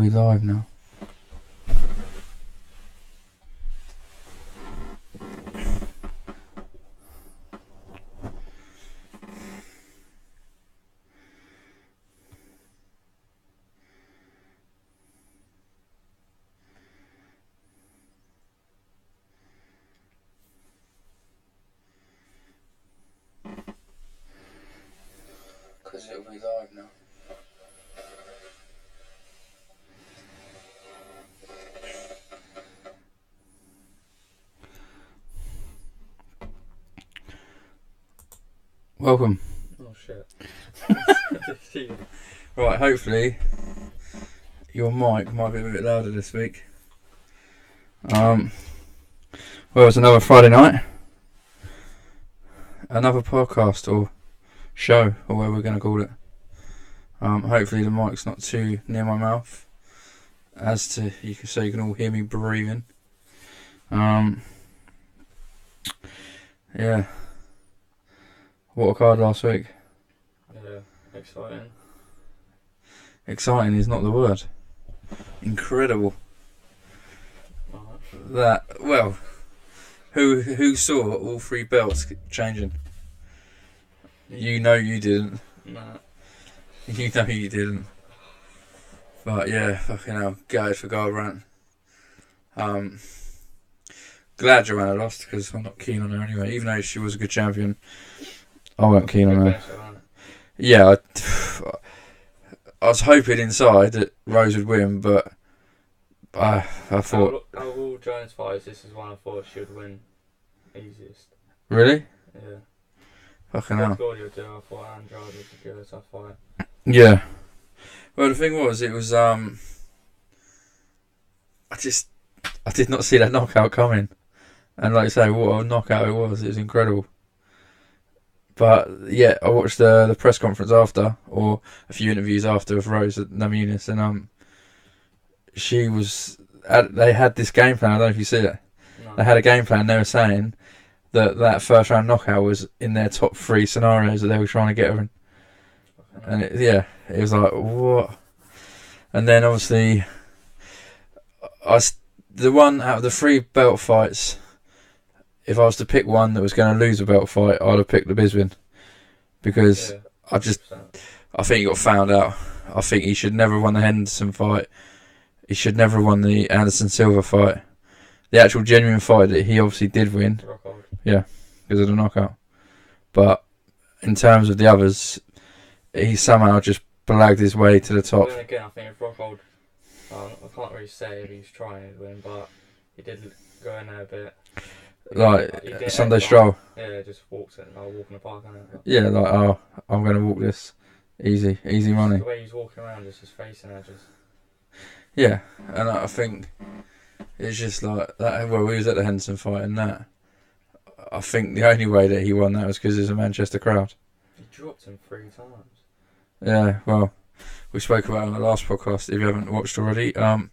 be live now. Because it'll be live now. Welcome. Oh shit. Right, hopefully your mic might be a bit louder this week. Well, it's another Friday night. Another podcast or show, or whatever we're going to call it. Hopefully the mic's not too near my mouth, so you can all hear me breathing. Yeah. What a card last week. Yeah, exciting. Exciting is not the word. Incredible. Who saw all three belts changing? You know you didn't. Nah. You know you didn't. But yeah, fucking hell, gutted for Garbrandt. Glad Joanna lost because I'm not keen on her anyway. Even though she was a good champion, I weren't keen on her. Yeah, I was hoping inside that Rose would win, but I thought... Out of all Jones fights, this is one I thought she would win easiest. Really? Yeah. Fucking hell. I thought Andrei would be a tough fight. Yeah. Well, the thing was, it was... I did not see that knockout coming. And like I say, what a knockout it was. It was incredible. But yeah, I watched the press conference after, or a few interviews after of Rose at Namunis, and she was. They had this game plan. I don't know if you see it. No. They had a game plan. They were saying that first round knockout was in their top 3 scenarios that they were trying to get her in. And it was like what? And then obviously, the one out of the 3 belt fights. If I was to pick one that was going to lose a belt fight, I'd have picked the Bisbin. Because I think he got found out. I think he should never have won the Henderson fight. He should never have won the Anderson Silva fight. The actual genuine fight that he obviously did win. Yeah, because of the knockout. But in terms of the others, he somehow just blagged his way to the top. Then again, I think if Rockhold, I can't really say if he's trying to win, but he did go in there a bit. Like Sunday stroll. Yeah, just walks it. Like walk in the park. Yeah, like I'm going to walk this easy money. The way he's walking around, just his face and edges. Yeah, and I think it's just like that. Well, we was at the Henderson fight, and that I think the only way that he won that was because there's a Manchester crowd. He dropped him 3 times. Yeah, well, we spoke about it on the last podcast. If you haven't watched already, go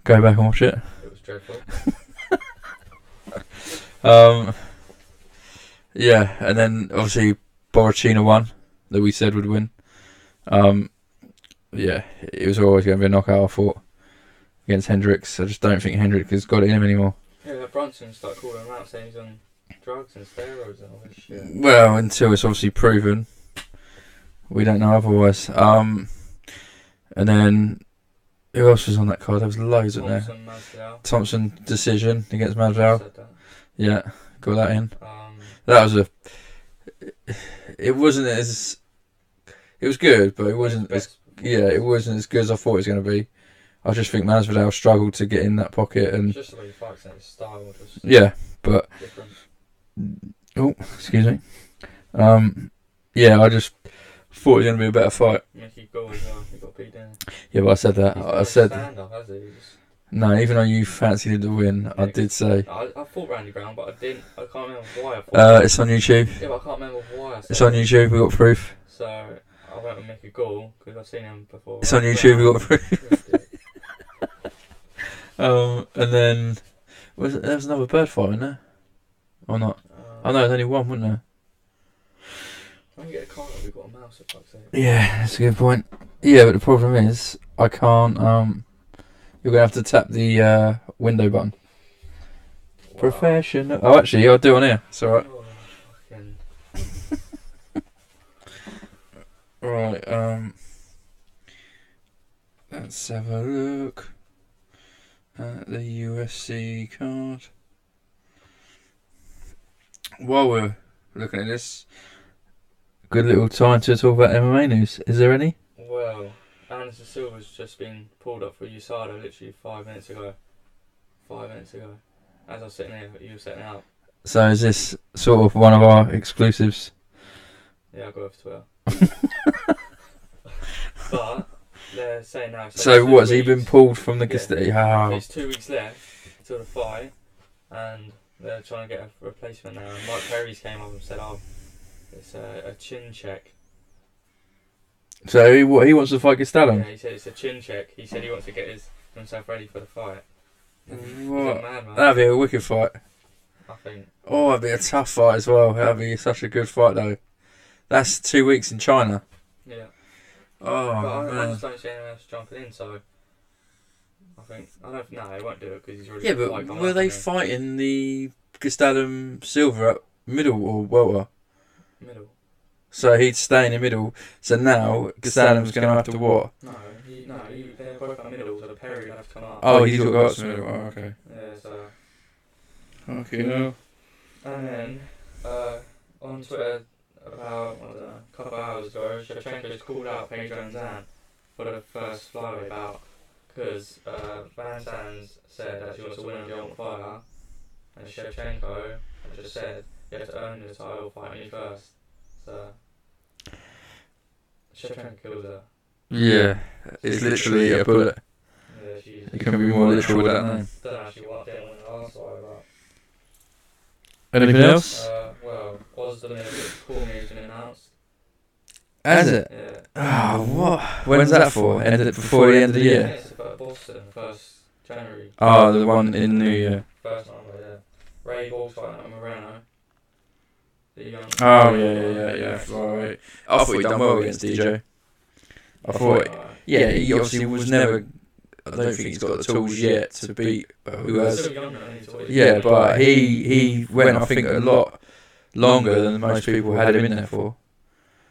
back and watch it. It was dreadful. Yeah, and then obviously Borrachina won, that we said would win. Yeah, it was always going to be a knockout, I thought, against Hendricks. I just don't think Hendricks has got it in him anymore. Yeah, Brunson started calling him out, saying he's on drugs and steroids and all this shit. Well, until it's obviously proven, we don't know otherwise. And then who else was on that card? There was loads in there. Thompson decision against Masvidal. Yeah, got that in. That was it wasn't as... It was good, but it wasn't as... Yeah, it wasn't as good as I thought it was going to be. I just think Masvidal struggled to get in that pocket. And it's just the way he fights and his style. Just yeah, but... different. Oh, excuse me. Yeah, I just thought it was going to be a better fight. Mickey Gall as well. He got beat down. Yeah, but I said that. I said... stand up, has he? No, even though you fancied him to win, I did say... I thought Randy Brown, but I didn't. I can't remember why I thought it's on YouTube. Yeah, but I can't remember why I said it's on YouTube, we got proof. So, I went with Mickey Gall, because I've seen him before. It's on YouTube, we got proof. And then... there was another bird fight, wasn't there? Or not? Oh no, there's only one, wasn't there? When you get a car, we've got a mouse at fuck's sake. Yeah, that's a good point. Yeah, but the problem is, I can't. You're gonna have to tap the window button. Wow. Professional. Oh, actually, I'll do it on here. It's alright. Oh, fucking... Right. Let's have a look at the UFC card. While we're looking at this, good little time to talk about MMA news. Is there any? Well, Anderson Silva's just been pulled up for USADA literally 5 minutes ago. 5 minutes ago. As I was sitting here, you were setting it up. So is this sort of one of our exclusives? Yeah, I got over Twitter. But they're saying now. So what's he been pulled from the custody? Yeah. There's 2 weeks left till the fight, and they're trying to get a replacement now. And Mike Perry's came up and said, "Oh, it's a chin check." So he wants to fight Gastelum? Yeah, he said it's a chin check. He said he wants to get himself ready for the fight. What? Mad, man. That'd be a wicked fight. I think. Oh, that'd be a tough fight as well. That'd be such a good fight though. That's 2 weeks in China. Yeah. Oh, but I man. just don't see anyone else jumping in, so I don't know, he won't do it because he's already. Yeah, but were they fighting the Gastelum Silva at middle or welter? Middle. So he'd stay in the middle. So now Gastelum's going to have to what? No, they're both at middle, so the Perry would have to come up. Oh, he's got to go up to the middle. Oh, okay. Yeah, so. Okay, no. And then on Twitter, about a couple hours ago, Shevchenko's called out Pedro Zan for the first flyweight bout because Van Sands said that she wants to win on the Ultimate Fighter, and Shevchenko just said you have to earn the title, fight me first. So Shevchenko kills her. Yeah, it's literally a bullet. Yeah, she's. You can be more literal with that name. Don't actually what didn't win the last fight, but. Anything else? Well, Oz the Cormier's been announced. Has it? Yeah. Oh, what? When's that for? Before the end of the Yeah, year? it's about Boston, 1st January. Oh, the one in New Year. First number, yeah. Ray Ball's fighting at Moreno. The young. Oh, yeah. Right. I thought he'd done well against DJ. I thought, yeah, he obviously was never. I don't think he's got the tools yet to beat who has. Yeah, but he went, I think, a lot longer than most people had him in there for.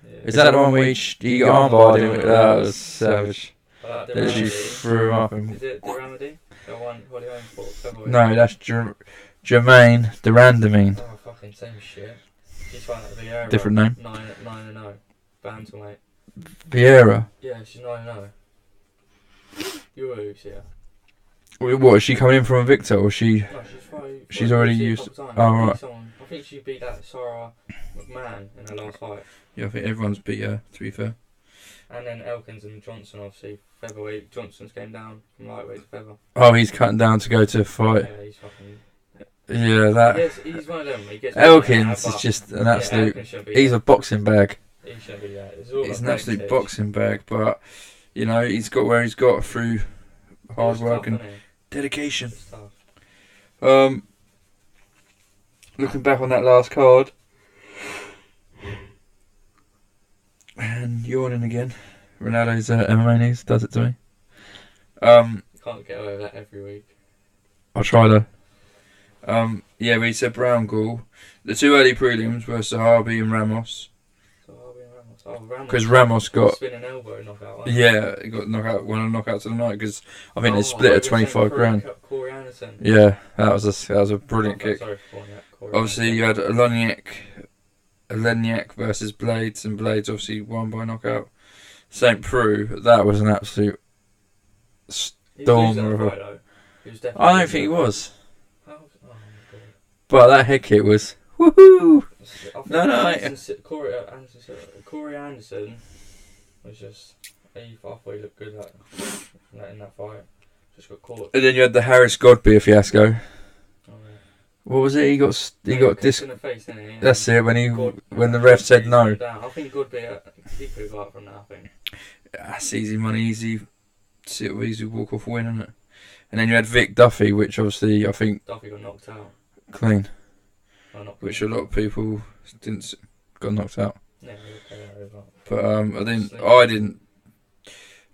Yeah. Is that the one where he armbarred him? That was savage. Literally threw him up. Is it Duramedy? The one, what are you going for? February? No, that's Jermaine Durandamine. Oh, fucking same shit. She's fighting at Vieira. Different name. 9-0. Bantamweight. Vieira. Yeah, she's 9-0. You're Oops, yeah. What, is she coming in from a victor, or she? No, She's already used. Oh, right. I think she beat that Sarah McMahon in her last fight. Yeah, I think everyone's beat her, to be fair. And then Elkins and Johnson, obviously, featherweight. Johnson's came down from lightweight to feather. Oh, he's cutting down to go to fight. Yeah, he's fucking. Yeah, that. He's one of them. He gets Elkins is just an absolute. He's a boxing bag. He shouldn't be that. He's an absolute boxing bag, but you know he's got where he's got through hard work and dedication. Looking back on that last card, and yawning again. Ronaldo's MMA news does it to me. Can't get away with that every week. I'll try though. Yeah, we said Brown Gall. The two early prelims were Sahabi and Ramos. Because Ramos got spinning elbow knockout. Yeah, he got knockout. One of the knockouts of the night because I think they split at 25 grand. Yeah, that was a brilliant kick. Obviously, you had Aleniak versus Blades, and Blades obviously won by knockout. St. Preux, that was an absolute storm of a. I don't think he was. But that head kick was woohoo! No. Corey Anderson was just. I thought he looked good in that fight. Just got caught. And then you had the Harris Godbeer fiasco. Oh, yeah. What was it? He got disc in the face, didn't he? That's it. When the ref said no. I think Godbeer he could go up from that. I think. That's easy money, easy walk off win, isn't it? And then you had Vic Duffy, which obviously I think Duffy got knocked out. Clean. Oh, which a lot of people got knocked out. Yeah, but I didn't.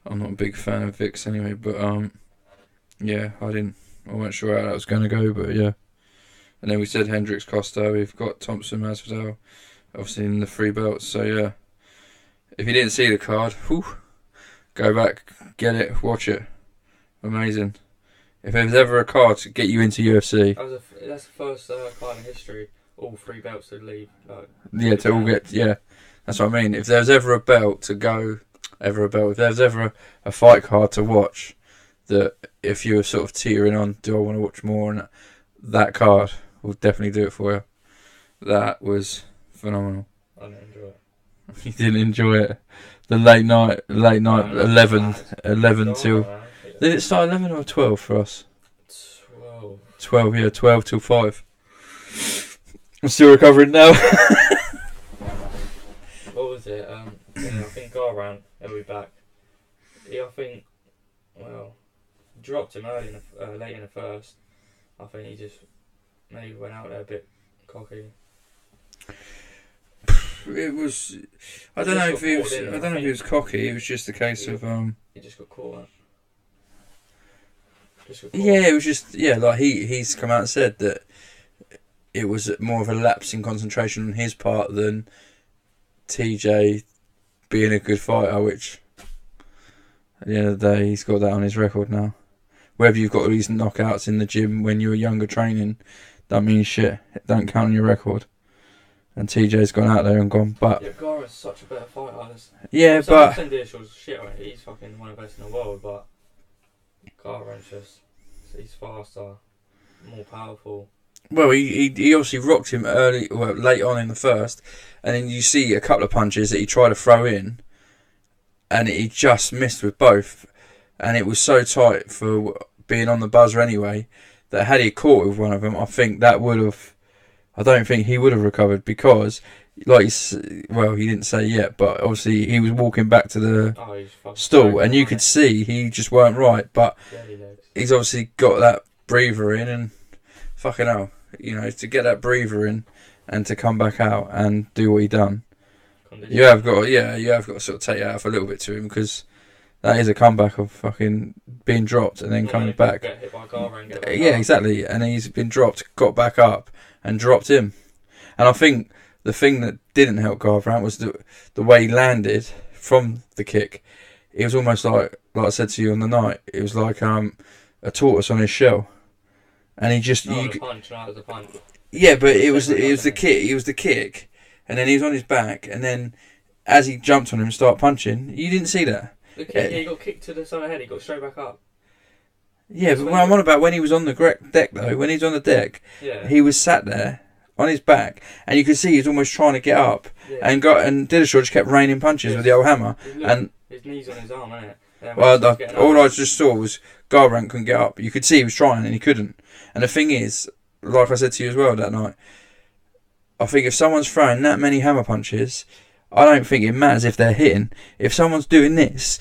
I'm not a big fan of Vic's anyway, but yeah, I weren't sure how that was going to go, but yeah. And then we said Hendricks, Costa, we've got Thompson, Masvidal, obviously in the 3 belts, so yeah. If you didn't see the card, go back, get it, watch it. Amazing. If there's ever a card to get you into UFC... That's the first card in history, all 3 belts to leave. To all get... Yeah, that's what I mean. If there's ever a belt to go... If there's ever a fight card to watch, that if you were sort of teetering on, do I want to watch more, and that card will definitely do it for you. That was phenomenal. I didn't enjoy it. You didn't enjoy it. The late night, 11 till... Did it start 11 or 12 for us? 12. 12, yeah, 12 till 5. I'm still recovering now. What was it? I think Darren, he'll be back. I think, dropped him early late in the first. I think he just maybe went out there a bit cocky. It was. I don't know if he was cocky. It was just a case of He just got caught. Yeah, it was just like he's come out and said that it was more of a lapse in concentration on his part than TJ being a good fighter, which at the end of the day he's got that on his record now. Whether you've got these knockouts in the gym when you were younger training, that means shit. It don't count on your record. And TJ's gone out there and gone, but... Yeah, Gara's such a better fighter. Yeah, but... Shit, he's fucking one of the best in the world, but... Gara's just... He's faster, more powerful. Well, he obviously rocked him late on in the first, and then you see a couple of punches that he tried to throw in, and he just missed with both. And it was so tight for being on the buzzer anyway, that had he caught with one of them, I think that would have... I don't think he would have recovered because, he didn't say yet, but obviously he was walking back to the stool, and you could see he just weren't right. But he's obviously got that breather in, and fucking hell, to get that breather in and to come back out and do what he done, you have got to sort of take it out for a little bit to him, because that is a comeback of fucking being dropped and then coming back. Get hit by Karl and exactly. And he's been dropped, got back up, and dropped him. And I think the thing that didn't help Garbrandt was the way he landed from the kick. It was almost like I said to you on the night, it was like a tortoise on his shell. And he just... the punch. Yeah, but it was the kick. It was the kick. And then he was on his back. And then as he jumped on him and started punching, you didn't see that. The kick, he got kicked to the side of the head, he got straight back up. Yeah, but what I'm on about, when he was on the deck though, when he was on the deck, he was sat there on his back, and you could see he was almost trying to get up, and Dillashaw just kept raining punches with the old hammer. And his knees on his arm, innit? All I just saw was Garbrandt couldn't get up. You could see he was trying and he couldn't. And the thing is, like I said to you as well that night, I think if someone's throwing that many hammer punches, I don't think it matters if they're hitting. If someone's doing this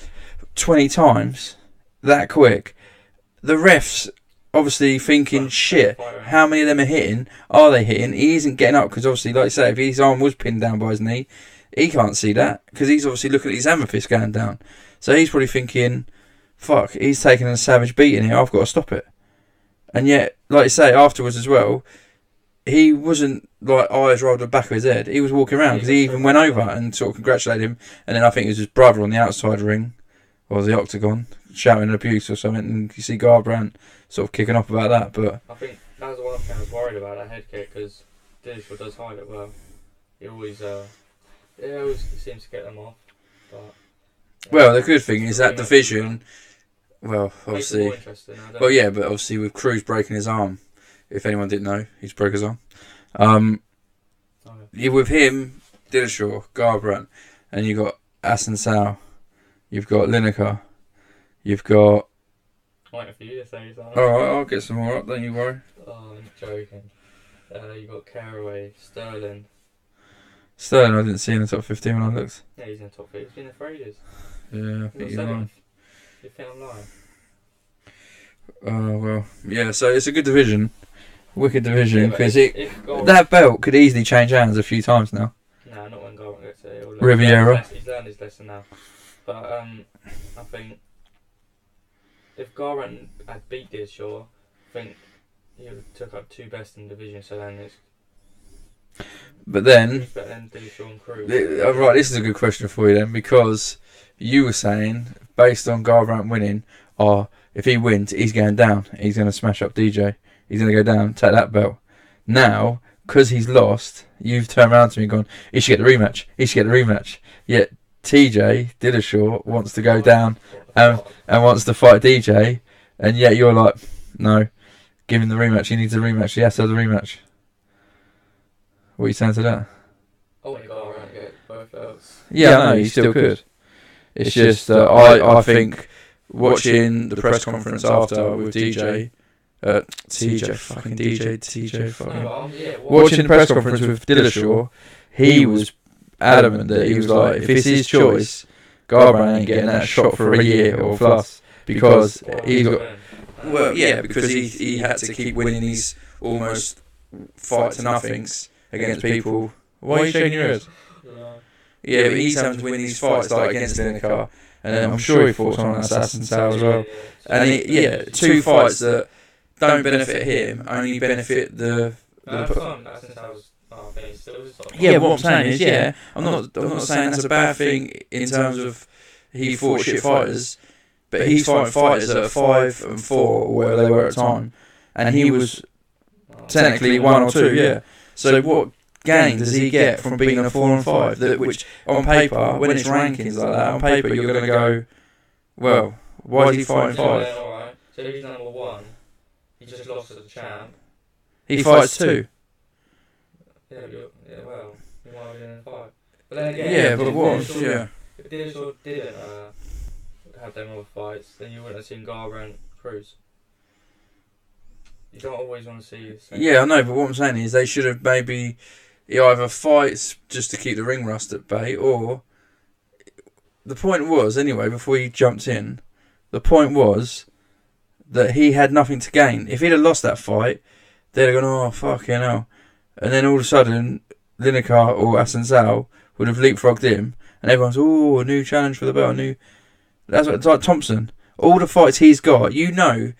20 times that quick, the refs obviously thinking, shit, how many of them are hitting? Are they hitting? He isn't getting up because obviously, like I say, if his arm was pinned down by his knee, he can't see that because he's obviously looking at his hammer fist going down. So he's probably thinking, fuck, he's taking a savage beating here, I've got to stop it. And yet, like you say, afterwards as well, he wasn't like eyes rolled at the back of his head. He was walking around because he even went over and sort of congratulated him. And then I think it was his brother on the outside ring or the octagon shouting abuse or something. And you see Garbrandt sort of kicking off about that. But I think that was the one thing I was worried about, that head kick, because Dillashaw does hide it well. He always seems to get them off. But well, the good thing is that division. Well, obviously, but obviously with Cruz breaking his arm. If anyone didn't know, he's broke his arm. With him, Dillashaw, Garbrandt, and you've got Assuncao, you've got Lineker, you've got... Waiting for you to say something. Alright, I'll get some more up, don't you worry. Oh, I'm joking. You've got Caraway, Sterling. Sterling I didn't see in the top 15 when I looked. Yeah, he's in the top 15. He's been there for ages. Yeah, I think you're lying. You think I'm lying? Oh, well, yeah, so it's a good division. Wicked division, because that belt could easily change hands a few times now. Nah, not when Garvin gets it. Riviera. He's learned his lesson now. But I think if Garbrandt had beat Dillashaw, I think he would have took up 2 best in the division. So then it's. But then, He's better than Dillashaw and Cruz. right, this is a good question for you then, because you were saying, based on Garbrandt winning, if he wins, he's going down. He's going to smash up DJ. He's going to go down, take that belt. Now, because he's lost, you've turned around to me and gone, he should get the rematch. He should get the rematch. Yet TJ Dillashaw wants to go down and wants to fight DJ, and yet you're like, no, give him the rematch. He needs a rematch. He has to have the rematch. What are you saying to that? I want to go around and get both belts. Yeah, I know, you still could. It's just that I think watching the press conference after with DJ, fucking. Watching the press conference with Dillashaw, he was adamant that he was like, if it's his choice, Garbrandt ain't getting that shot for a year or plus, because he got. Well, yeah, because he had to keep winning these almost fight to nothings against people. Why are you shaking your head? Yeah, but he's having to win these fights like against Lineker, and I'm sure he fought someone like Assuncao as well. And 2 fights that don't benefit him, only benefit the. Yeah, what I'm saying is, I'm not saying that's a bad thing in terms of he fought shit fighters, but he's fighting fighters that are 5 and 4 or whatever they were at the time, and he was technically 1 or 2. Yeah. So what gain does he get from being a 4 and 5? Which on paper, when it's rankings like that, on paper you're going to go, well, why is he fighting 5? Alright. So if he's number 1, he just lost as a champ. He fights 2. Yeah, well, he might have been in 5. But then again, but what? If Dillashaw didn't have them other fights, then you wouldn't have seen Garbrandt Cruz. You don't always want to see the same. Yeah, I know, but what I'm saying is they should have maybe he either fights just to keep the ring rust at bay, or the point was, anyway, before he jumped in, the point was that he had nothing to gain. If he'd have lost that fight, they'd have gone, oh, fucking hell. And then all of a sudden, Lineker or Assuncao would have leapfrogged him, and everyone's, oh, a new challenge for the belt, That's what it's like Thompson. All the fights he's got, you know,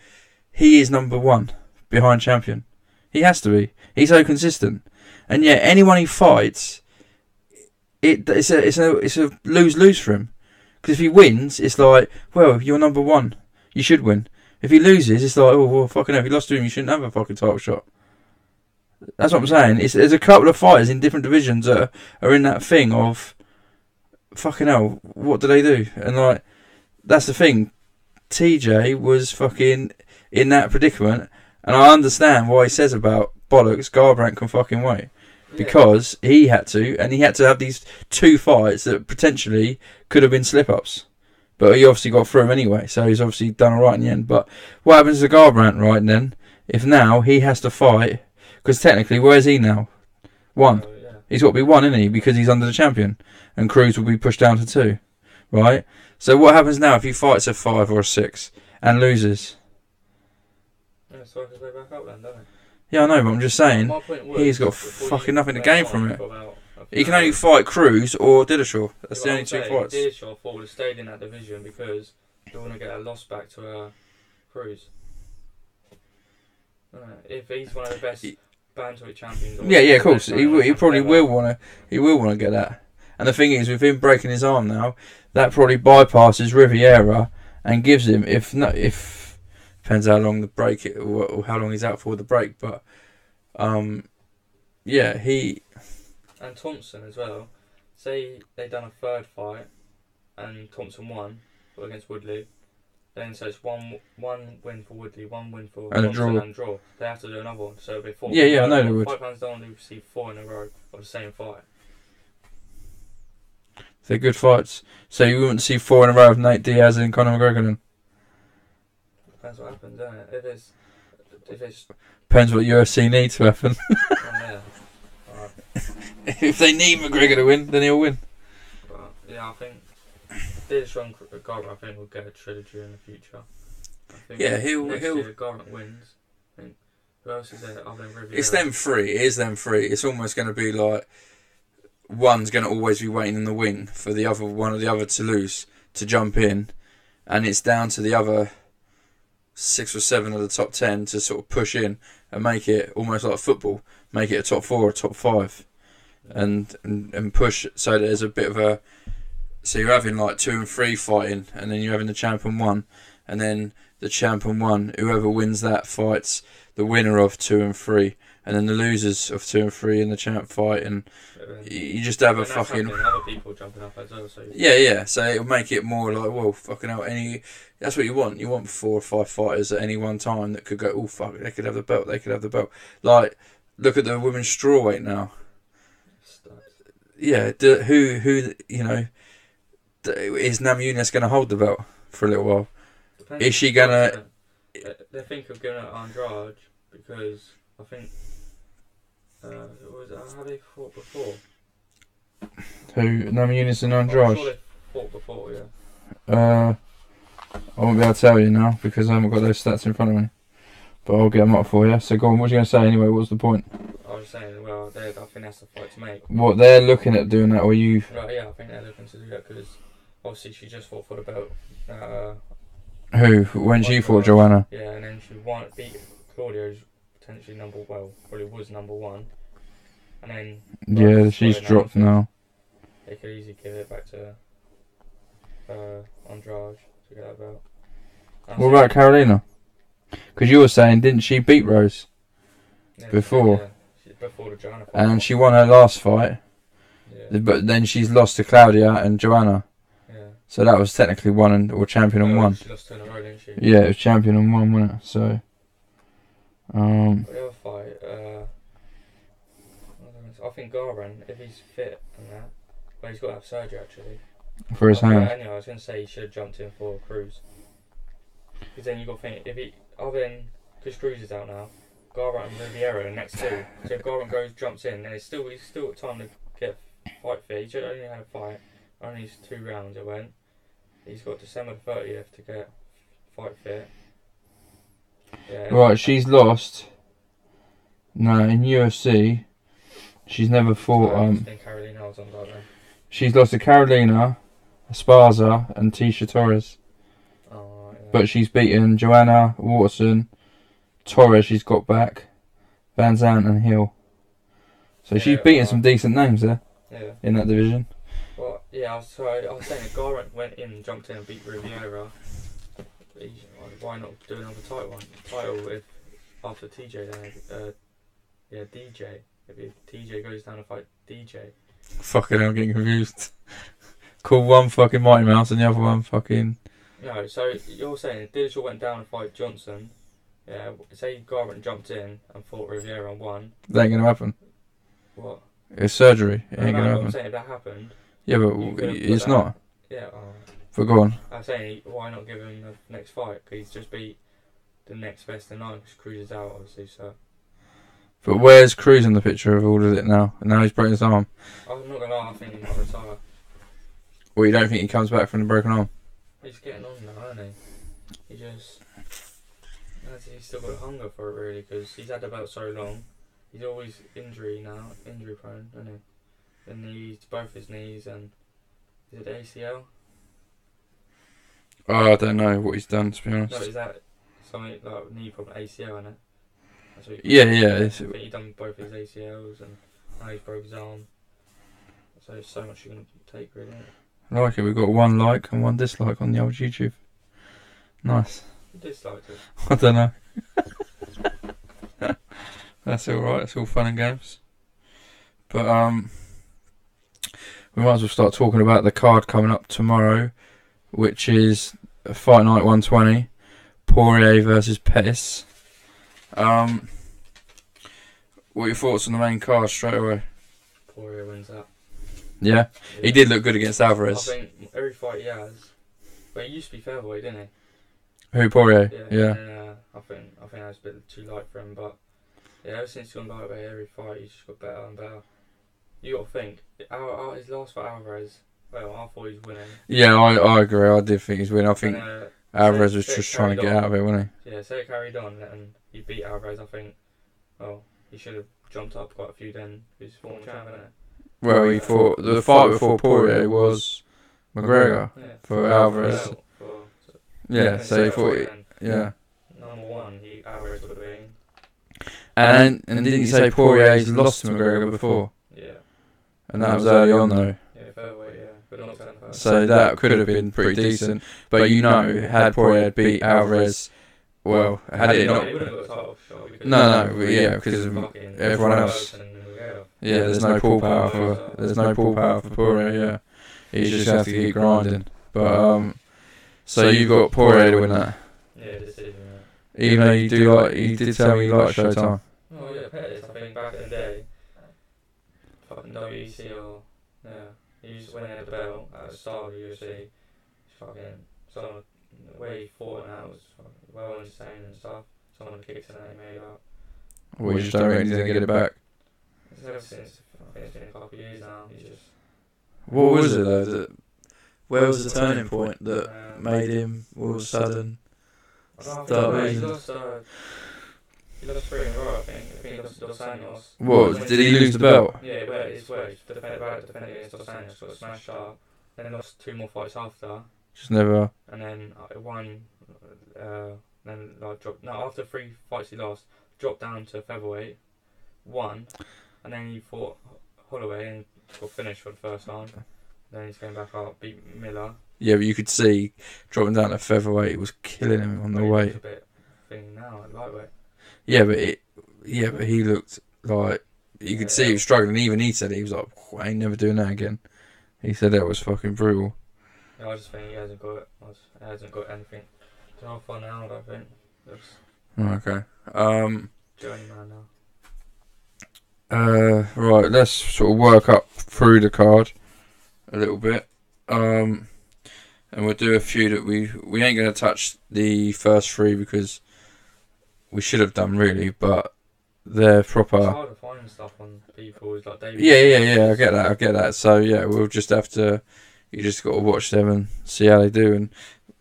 he is number 1 behind champion. He has to be. He's so consistent. And yet, anyone he fights, it's a lose-lose for him. Because if he wins, it's like, well, you're number 1. You should win. If he loses, it's like, oh, well, fucking hell, if you lost to him, you shouldn't have a fucking title shot. That's what I'm saying. There's a couple of fighters in different divisions that are in that thing of, fucking hell, what do they do? And like, that's the thing. TJ was fucking in that predicament, and I understand why he says about bollocks, Garbrandt can fucking wait. Because he had to have these 2 fights that potentially could have been slip-ups. But he obviously got through them anyway, so he's obviously done alright in the end. But what happens to Garbrandt right then, if now he has to fight, because technically, where's he now? 1. He's got to be 1, isn't he? Because he's under the champion. And Cruz will be pushed down to 2. Right? So what happens now if he fights a 5 or a 6 and loses? Yeah, so I can go back up then, don't he? Yeah, I know, but I'm just saying, he's got fucking nothing to gain from it. He can only fight Cruz or Dillashaw. That's the only 2 fights. Dillashaw thought would have stayed in that division because they want to get a loss back to Cruz. If he's one of the best bantamweight champions. Yeah, of course. He probably will want to get that. And the thing is, with him breaking his arm now, that probably bypasses Riviera and gives him, if depends how long the break or how long he's out for the break, but he. And Thompson as well. Say they done a 3rd fight and Thompson won against Woodley. Then so it's one win for Woodley, 1 win for and Thompson a draw. And draw. They have to do another one. So they fought. Yeah, I know they would. 5 pounds down, they receive 4 in a row of the same fight. They're good fights. So you wouldn't see 4 in a row of Nate Diaz and Conor McGregor then? Depends what happens, doesn't it? If it's depends what UFC needs to happen. If they need McGregor to win, then he'll win. But yeah, I think Dillashaw and Garbrandt, I think will get a trilogy in the future. He'll. Year, Garbrandt wins. I think who else is there other than Riviera? It's them 3. It is them 3. It's almost going to be like one's going to always be waiting in the wing for the other one or the other to lose, to jump in, and it's down to the other 6 or 7 of the top 10 to sort of push in and make it almost like football, make it a top 4 or top 5, and push. So there's a bit of a. So you're having like 2 and 3 fighting, and then you're having the champion 1, and then the champion 1, whoever wins that fights the winner of 2 and 3, and then the losers of 2 and 3 in the champ fight, and you just have a fucking. Other people jumping up as well. So yeah. So it'll make it more like, well, fucking hell. That's what you want. You want 4 or 5 fighters at any one time that could go, oh fuck, they could have the belt. They could have the belt. Like, look at the women's strawweight now. Yeah, who you know. Is Namunas going to hold the belt for a little while? Is she going to... They think of giving it Andrade because I think... how they fought before? Who? Namunas and Andrade? I'm sure they fought before, yeah. I won't be able to tell you now because I haven't got those stats in front of me. But I'll get them up for you. So go on, what was you going to say anyway? What's the point? I was saying, well, I think that's the fight to make. What, they're looking at doing that, or you... Right, yeah, I think they're looking to do that because... Obviously, she just fought for the belt. Who? When she fought Joanna? Yeah, and then she beat Claudia, who's potentially probably was number 1. And then... Yeah, she's dropped now. They could easily give it back to Andrade to get that belt. What about Carolina? Because you were saying, didn't she beat Rose? Yeah, before? Yeah, before the Joanna fight. And she won her last fight. Yeah. But then she's lost to Claudia and Joanna. So that was technically or champion and 1. She lost to her in a row, didn't she? Yeah, it was champion and 1, wasn't it? So, The other fight, I think Darren, if he's fit and that, well, he's got to have surgery actually. For his hand. Anyway, I was going to say he should have jumped in for Cruz. Because then you've got to think, because Cruz is out now, Darren and Riviera are the next 2. So if Darren jumps in, then he's still got time to get fight fit. He should only had a fight, only 2 rounds it went. He's got December 30th to get fight fit. Yeah. Right, she's lost. No, in UFC, she's never fought. Carolina was on that then. She's lost to Carolina, Esparza, and Tisha Torres. Oh, yeah. But she's beaten Joanna, Waterson, Torres. She's got back, Van Zandt and Hill. So she's beaten some decent names there. Yeah. In that division. Well, yeah, I was saying if Garrett went in and jumped in and beat Riviera, why not do another title if after TJ then, DJ. If TJ goes down and fight DJ. Fucking hell, I'm getting confused. Call one fucking Mighty Mouse and the other one fucking... No, so you're saying if Dillashaw went down and fight Johnson, yeah, say Garrett jumped in and fought Riviera and won. That ain't gonna happen. What? It's surgery. It ain't gonna happen. I'm saying if that happened... Yeah, but it's not. Yeah, but go on. I'm saying, why not give him the next fight? Because he's just beat the next best in line, because Cruz is out, obviously, so... But where's Cruz in the picture of all of it now? And now he's broken his arm. I'm not going to lie, I think he might retire. Well, you don't think he comes back from the broken arm? He's getting on now, isn't he? He's still got hunger for it, really, because he's had the belt so long. He's always injury prone, isn't he? The knees, both his knees, and is it ACL? Oh, I don't know what he's done, to be honest. No, is that something like knee problem, ACL, isn't it? Yeah. I think he done both his ACLs, and now he's broke his arm. So there's so much you're going to take, really. I like it. We've got 1 like and 1 dislike on the old YouTube. Nice. Who disliked it? I don't know. That's alright. It's all fun and games. But we might as well start talking about the card coming up tomorrow, which is Fight Night 120, Poirier versus Pettis. What are your thoughts on the main card straight away? Poirier wins that. Yeah? He did look good against Alvarez. I think every fight he has, but he used to be featherweight, didn't he? Who, Poirier? Yeah. And, I think that was a bit too light for him, but yeah, ever since he's gone lightweight, every fight he's just got better and better. You got to think, his last fight Alvarez, well, I thought he was winning. Yeah, I agree. I did think he's winning. I think Alvarez was just trying to get out of it, wasn't he? Yeah, say it carried on and he beat Alvarez. I think, well, he should have jumped up quite a few then. He's former champ, isn't it? Well, he fought the fight before Poirier was McGregor for Alvarez. Yeah, so he thought, yeah. Number 1, he Alvarez would have been. And didn't you say Poirier's lost to McGregor before? Yeah. And that was early on though. Yeah, featherweight, yeah. But not first. So that could have been pretty decent. But had Poirier beat Alvarez, well, had it not... He wouldn't have got a title shot. Because of everyone else. Yeah, there's no pull power for Poirier, yeah. He just has to keep grinding. But, so you've got Poirier to win that? Yeah, decision, yeah. Even though you did tell me you like Showtime. Oh yeah, Pettis, I think back in the day, fucking WEC or, yeah, he used to win the belt at the start of the UFC. Fucking, someone, the way he fought and that was well insane and stuff. Some of the kicks that he made up. Well, you just don't reckon he's going to get it back? It's ever since, I think it's been a couple of years now, he's just... What was it though? Where was the turning point that made him all of a sudden start losing? He lost 3 in a row, I think. I think he lost to Dodson. What? Did he lose the belt? Yeah, it's where he defended against Dodson, got smashed up. Then he lost 2 more fights after. Just never. And then won. Then dropped. No, after 3 fights he lost, dropped down to featherweight, won, and then he fought Holloway and got finished for the first time. Then he's came back up, beat Miller. Yeah, but you could see dropping down to featherweight was killing him on the weight. A bit thing now at lightweight. Yeah, but he looked like you could see he was struggling. Even he said he was like, I ain't never doing that again. He said that was fucking brutal. Yeah, I just think he hasn't got anything to offer now. I think. Okay. Journeyman now. Right. Let's sort of work up through the card a little bit. And we'll do a few that we ain't going to touch the first 3 because we should have done really, but they're proper. It's hard to find stuff on people like David. Yeah. I get that. So yeah, we'll just have to. You just got to watch them and see how they do and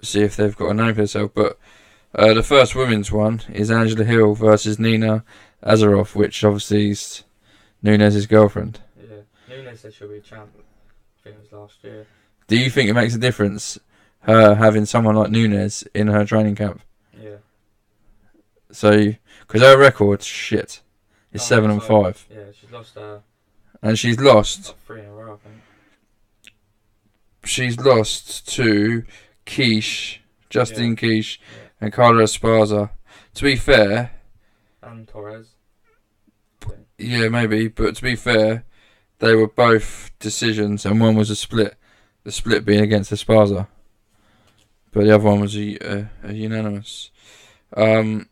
see if they've got a name for themselves. But the first women's one is Angela Hill versus Nina Ansaroff, which obviously is Nunes' girlfriend. Yeah, Nunes said she'll be champ. I think it was last year. Do you think it makes a difference her having someone like Nunes in her training camp? Yeah. So, because her record's shit. It's 7-5. Yeah, she's lost. And she's lost. 3 in a row, I think. She's lost to Justin Quiche, and Carla Esparza. To be fair. And Torres. Yeah, maybe, but to be fair, they were both decisions, and one was a split. The split being against Esparza, but the other one was a unanimous. And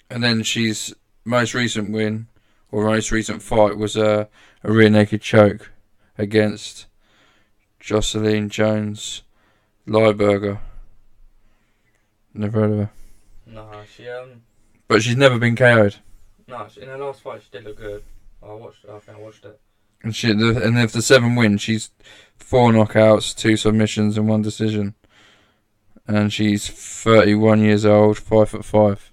then she's most recent win, or most recent fight, was a rear naked choke against Jocelyn Jones Lieberger. Never heard of her. No, But she's never been KO'd. No, in her last fight she did look good. I think I watched it. And if the 7 wins, she's 4 knockouts, 2 submissions, and 1 decision. And she's 31 years old, 5'5",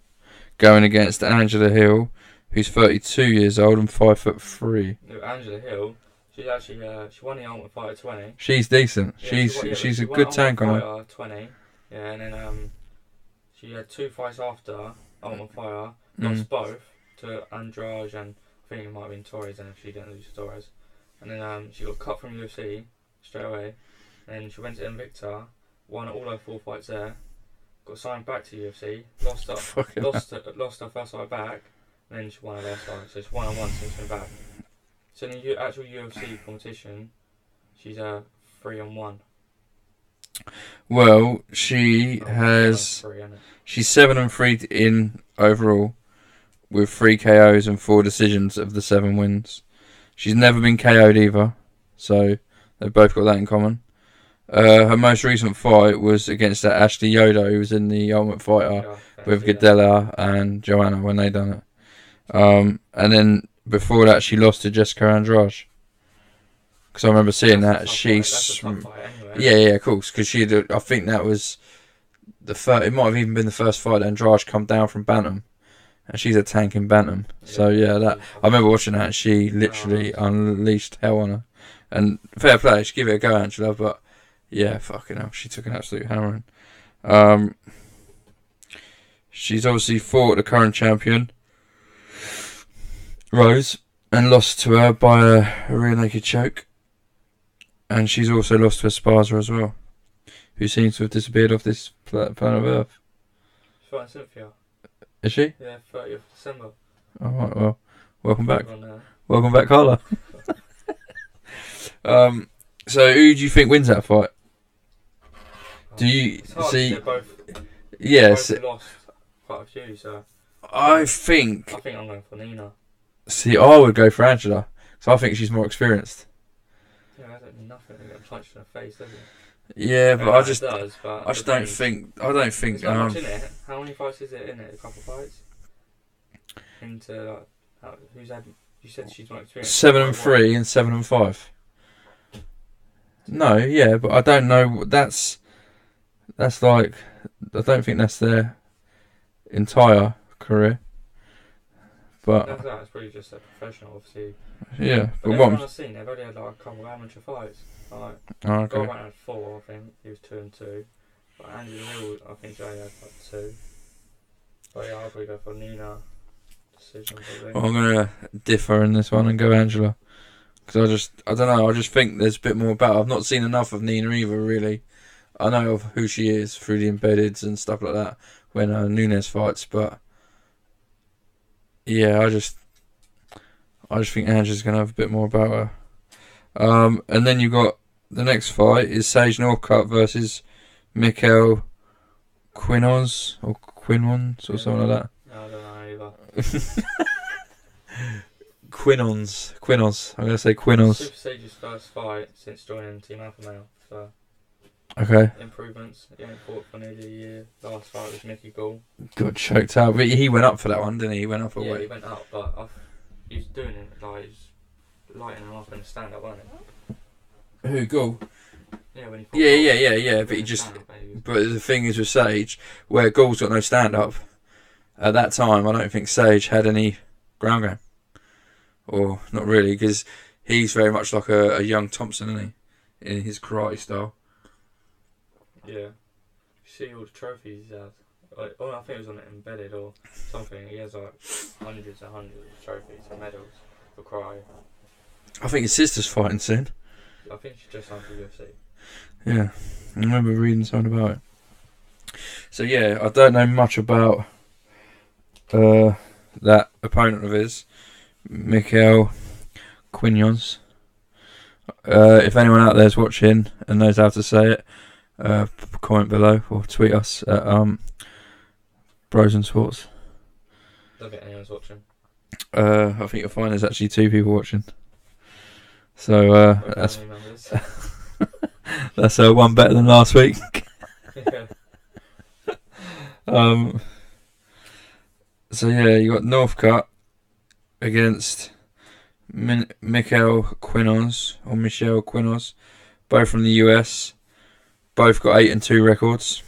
going against Angela Hill, who's 32 years old and 5'3". Angela Hill, she's actually she won the Ultimate Fighter 20. She's decent. Yeah, she's a good tank on her. 20. Yeah, and then she had 2 fights after Ultimate Fighter, lost both to Andrei and I think it might have been Torres, and if she didn't lose to Torres. And then she got cut from UFC straight away. Then she went to Invicta, won all her 4 fights there, got signed back to UFC, lost her first fight back, and then she won her last fight. So she's 1-1 since she's been back. So in the actual UFC competition, she's 3-1. Well, she's 7-3 in overall, with 3 KOs and 4 decisions of the 7 wins. She's never been KO'd either, so they've both got that in common. Her most recent fight was against that Ashley Yoda, who was in the Ultimate Fighter with Guida and Joanna when they done it. And then before that, she lost to Jessica Andrade. Because I remember seeing that. Yeah, of course. Because I think that was the first. It might have even been the first fight that Andrade come down from bantam, and she's a tank in bantam. So yeah, that I remember watching that. And she literally unleashed hell on her. And fair play, she give it a go, Angela. But yeah, fucking hell, she took an absolute hammering. She's obviously fought the current champion, Rose, and lost to her by a rear naked choke. And she's also lost to Esparza as well, who seems to have disappeared off this planet of Earth. She's fighting Cynthia. Is she? Yeah, 30th of December. Alright, well, welcome back. On, Welcome back, Carla. So who do you think wins that fight? Do you see? Both lost quite a few, so I think I'm going for Nina. See, I would go for Angela, so I think she's more experienced. Yeah, that doesn't mean nothing. They get punched in the face, does it? Yeah, but I just don't think. It's not much in it. How many fights is it in it? A couple of fights. Into who's had? You said she's more experienced. 7-3 and 7-5. No, yeah, but I don't know. That's like, I don't think that's their entire career. But that's probably just a professional, obviously. Yeah, but everyone I've seen, they've only had like a couple of amateur fights. Like, okay. Darren had 4, I think. He was 2-2. But Andrew Hill, I think Jay had like 2. But yeah, I'll probably go for Nina. Decision, probably. Well, I'm gonna differ in this one and go Angela, because I don't know. I just think there's a bit more about her. I've not seen enough of Nina either, really. I know of who she is through the embeddeds and stuff like that when Nunes fights, but yeah, I just think Angela's gonna have a bit more about her. And then you got the next fight is Sage Northcutt versus Michel Quinones or Quinones or something like that. No, I don't know either. Quinones. I'm gonna say Quinones. Super Sage's first fight since joining Team Alpha Male, so okay. Improvements. He ain't fought for nearly a year. Last fight was Mickey Gall. Got choked out, but he went up for that one, didn't he? He went up a weight. Yeah, he went up, but he was doing it like he was lighting him up in the stand-up, wasn't he? Who, Gall? Yeah, when he Yeah. But he just. But the thing is with Sage, where Gall's got no stand-up, at that time, I don't think Sage had any ground game. Or not really, because he's very much like a young Thompson, isn't he? In his karate style. Yeah. You see all the trophies he has. Like, I think it was on it embedded or something. He has like hundreds and hundreds of trophies and medals for karate. I think his sister's fighting soon. I think she just signed for UFC. Yeah. I remember reading something about it. So yeah, I don't know much about that opponent of his, Michel Quinones. If anyone out there is watching and knows how to say it, comment below or tweet us at Bros and Sports. Don't think anyone's watching. I think you'll find there's actually 2 people watching. So that's one better than last week. Yeah. So yeah, you got Northcutt against Michel Quinones or Michel Quinones, both from the US. Both got 8-2 records.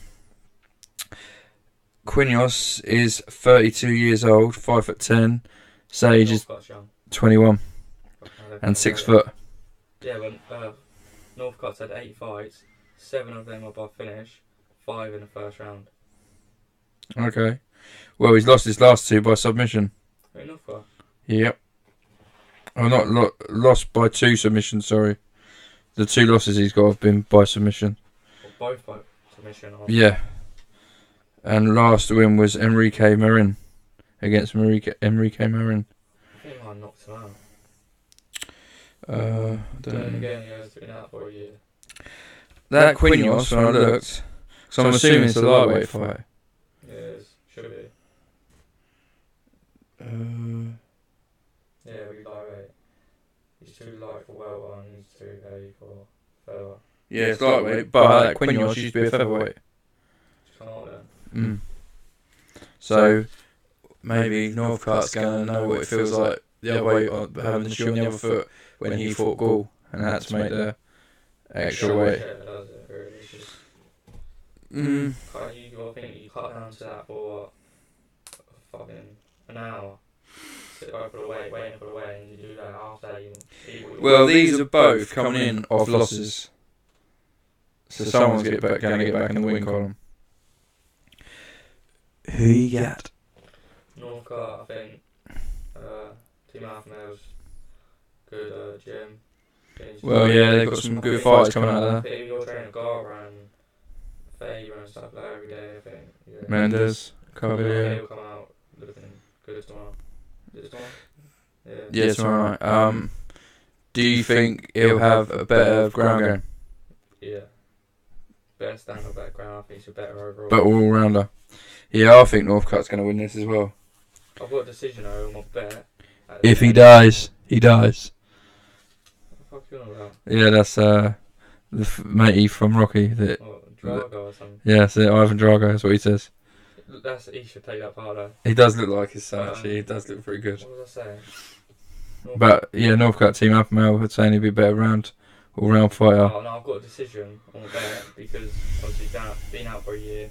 Quinones is 32 years old, 5'10". Sage is 21 and 6 foot. Yeah, but Northcutt's had 8 fights, 7 of them are by finish, 5 in the first round. Okay. Well, he's lost his last 2 by submission. Wait, Northcutt? Yep. Oh, not lost by 2 submissions, sorry. The 2 losses he's got have been by submission. Well, both by submission? Yeah. And last win was Enrique Marin against Enrique Marin. I think I knocked him out. Then again, he has been out for a year. That Quinones, when I looked, so I'm assuming it's a lightweight fight. Yes, should be. Yeah, we lightweight. He's too light for well-one, he's too heavy for featherweight. Yeah, it's lightweight, but that Quinones used to be a featherweight. So maybe Northcutt's going to know what it feels like the other way, having the shoe on the other foot when he fought Gall, and had to make the extra weight. Yeah, does it really? It's just, I think you cut down to that for fucking an hour. Sit over for the weight, waiting for the weight, and you do that after you eat. Well, these are both coming in off losses, so someone's going to get back in the win column. Who you got? Northcutt, I think. Team Alpha Male's good gym. Well, yeah, they've got some good fights coming out I of there. think you're training Gara and Pereira and stuff like that every day, I think. Yeah. Mendes, Collier. He'll come out looking good tomorrow. Is it tomorrow? Yeah, tomorrow night. Do you think he'll have a better ground game? Yeah. Better stand-up background, I think he's a better overall. But all-rounder. Yeah, I think Northcutt's going to win this as well. I've got a decision over my bet. If he dies, he dies. What the fuck are you on about? Yeah, that's the matey from Rocky. That, Drago or something? yeah, that's it, Ivan Drago, that's what he says. He should take that part though. He does look like his son, actually. He does look pretty good. What was I saying? But, yeah, Northcutt team up male would saying he'd be a better all-round fighter. Oh no, I've got a decision on the bet because obviously been out for a year.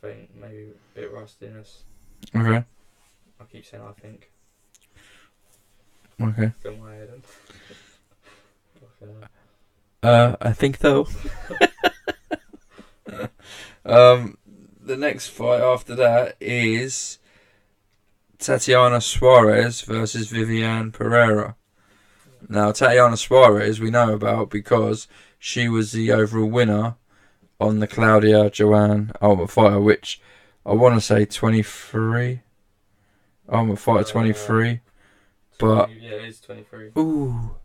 I think maybe a bit rustiness. Okay. I keep saying I think. Okay. Go my head in. I think though. The next fight after that is Tatiana Suarez versus Viviane Pereira. Now, Tatiana Suarez we know about because she was the overall winner on the Claudia Joanne Ultimate Fighter, which I want to say 23. Ultimate Fighter 23. But yeah, it is 23. Ooh.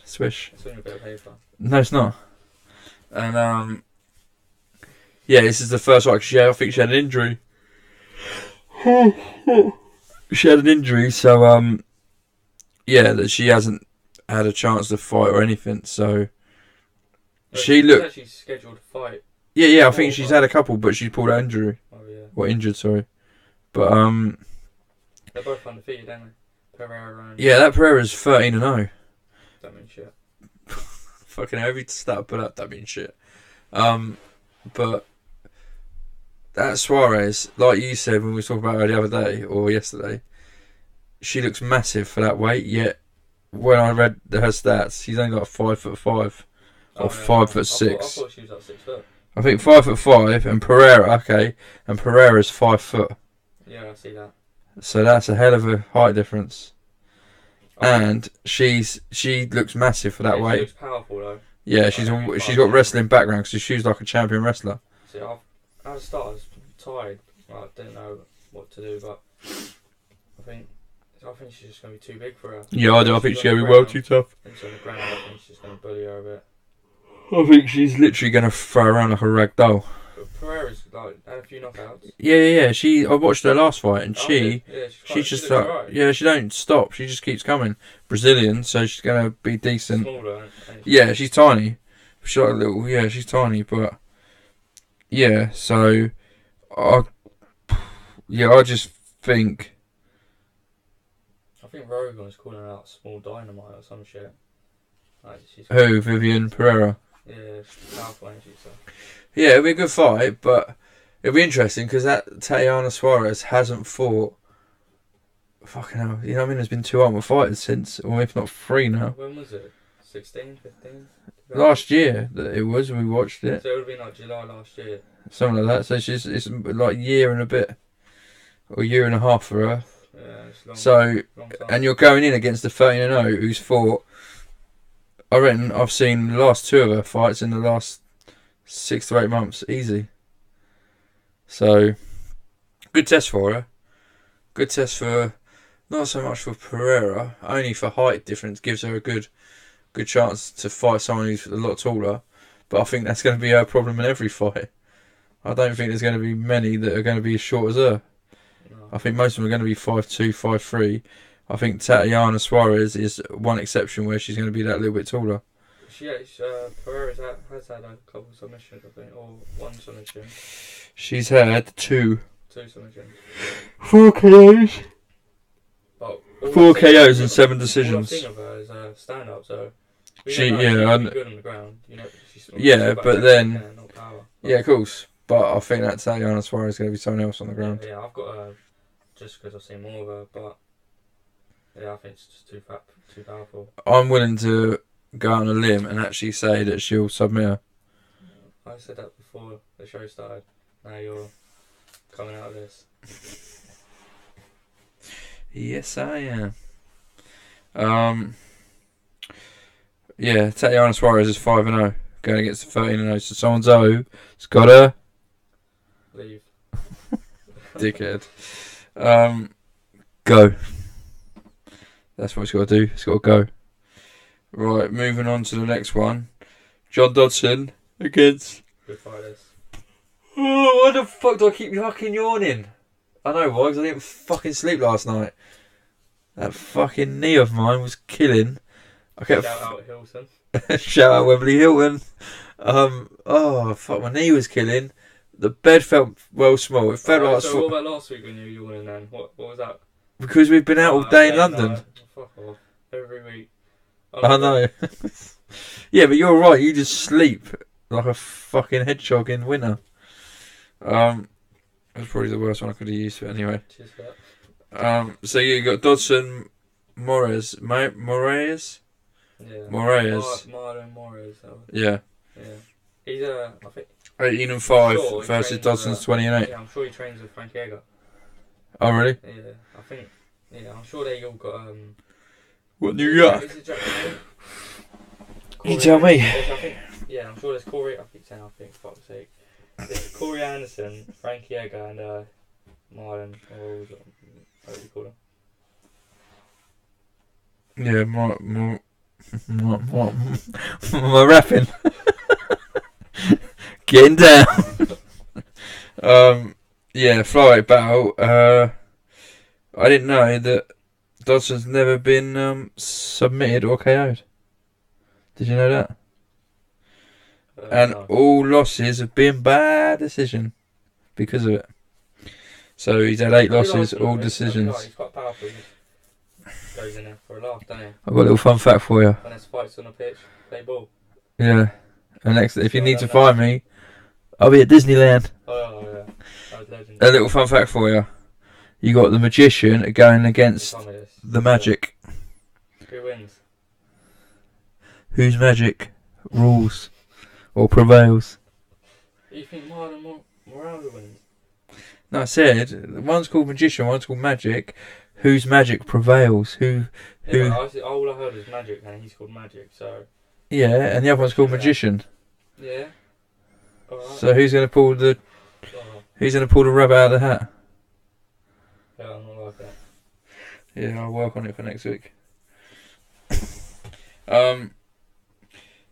Swish. It's only a bit of paper. No, it's not. And, yeah, this is the first fight. I think she had an injury. She had an injury, so, yeah, that she hasn't had a chance to fight or anything, so... No, she's actually scheduled to fight. Yeah, I think she's had a couple, but she pulled out injury. Oh, yeah. Or injured, sorry. But, they're both undefeated, aren't they? Pereira and... yeah, that Pereira's 13-0. Don't mean shit. Fucking hell, every stat I put up, that means shit. But that Suarez, like you said when we were talking about her the other day, or yesterday, she looks massive for that weight, yet when I read her stats, she's only got 5'5", or 5'6". I thought she was like 6 foot. I think 5'5", and Pereira, okay, and Pereira's 5 foot. Yeah, I see that. So that's a hell of a height difference. And she looks massive for that weight. She looks powerful though. Yeah, she's got wrestling background because she was like a champion wrestler. See, at the start I was tired. I didn't know what to do, but I think she's just gonna be too big for her. Yeah, I do. I think she's gonna be well too tough. And so on the ground, I think she's just gonna bully her a bit. I think she's literally gonna throw around like a rag doll. But Pereira's like had a few knockouts. Yeah. I watched her last fight, and she just like, right. Yeah, she don't stop. She just keeps coming. Brazilian, so she's gonna be decent. Smaller, yeah, she's tiny. She's like a little. Yeah, she's tiny, but yeah. So, I just think. I think Rogan's calling her out small dynamite or some shit. Like Who? Viviane Pereira. Yeah, she's powerful, ain't she? So. Yeah, it'll be a good fight, but it'll be interesting because that Tatiana Suarez hasn't fought. Fucking hell, you know what I mean? There's been 2 Ultimate Fighters since, or if not 3 now. When was it? 16, 15? Last year that it was. We watched it. So it would have been like July last year. Something like that. So it's like a year and a bit, or a year and a half for her. Yeah, it's long. So, long time. and you're going in against the 13-0 who's fought. I reckon I've seen the last 2 of her fights in the last 6 to 8 months, easy. So, good test for her. Good test for, not so much for Pereira, only for height difference gives her a good chance to fight someone who's a lot taller. But I think that's going to be her problem in every fight. I don't think there's going to be many that are going to be as short as her. No. I think most of them are going to be 5'2", 5'3". I think Tatiana Suarez is one exception where she's going to be that little bit taller. Pereira has had a couple of submissions, I think, or 1 submission. She's had 2. 2 submissions. 4 KOs. But 4 KOs and 7 decisions. All I've seen of her is a stand-up, so... She's good on the ground. You know, but then... not power. Yeah, of course. But I think that Tatiana Suarez is going to be someone else on the ground. Yeah, I've got her just because I've seen more of her, but... Yeah, I think it's just too powerful. I'm willing to go out on a limb and actually say that she'll submit her. I said that before the show started. Now you're coming out of this. Yes, I am. Yeah, Tatiana Suarez is 5-0, going against the 13-0. So someone's it's got to Leave. dickhead. Go. That's what it's got to do. It's got to go. Right, moving on to the next one. John Dodson against. Good fighters. Oh, why the fuck do I keep fucking yawning? I know why, because I didn't fucking sleep last night. That fucking knee of mine was killing. I kept Shout out Hilton. Shout out Wembley Hilton. Oh fuck, my knee was killing. The bed felt well small. It felt like. So what about last week when you were yawning then? What was that? Because we've been out all day in London. No. Fuck off. Every week. I know. Yeah, but you're right. You just sleep like a fucking hedgehog in winter. That's probably the worst one I could have used. But anyway. Cheers for that. So you got Dodson, Moraes. Yeah. Moraes. Marlon Moraes. Yeah. Yeah. He's I think. 18-5 Sure, versus Dodson's 20-8. Yeah, I'm sure he trains with Frankie Edgar. Oh really? Yeah, I think. Yeah, I'm sure they all got What New York? Is it Jack? You tell me. Yeah, I'm sure there's Corey. I think, fuck's sake. There's Corey Anderson, Frankie Edgar, and Marlon. Or what do you call him? Yeah, my rapping. Getting down. Yeah, flyweight battle. I didn't know that Dodson's never been submitted or KO'd. Did you know that? And No. all losses have been by decision because of it. So he's had 8 losses, all decisions. He's quite powerful. He goes in there for a laugh, doesn't he? I've got a little fun fact for you. When there's fights on the pitch, play ball. Yeah. And next, if you need to find me, I'll be at Disneyland. Oh yeah, that was legend. A little fun fact for you. You got the magician going against Tell me this. the magic. Who wins? Whose magic rules or prevails? You think Marlon Moraes wins? No, I said one's called magician, one's called magic. Whose magic prevails? Who? Yeah, all I heard was magic, and he's called magic. So. Yeah, and the other one's called magician. Yeah. Alright. So who's going to pull the? Who's going to pull the rabbit out of the hat? Yeah, I'm not like that. Yeah, I'll work on it for next week.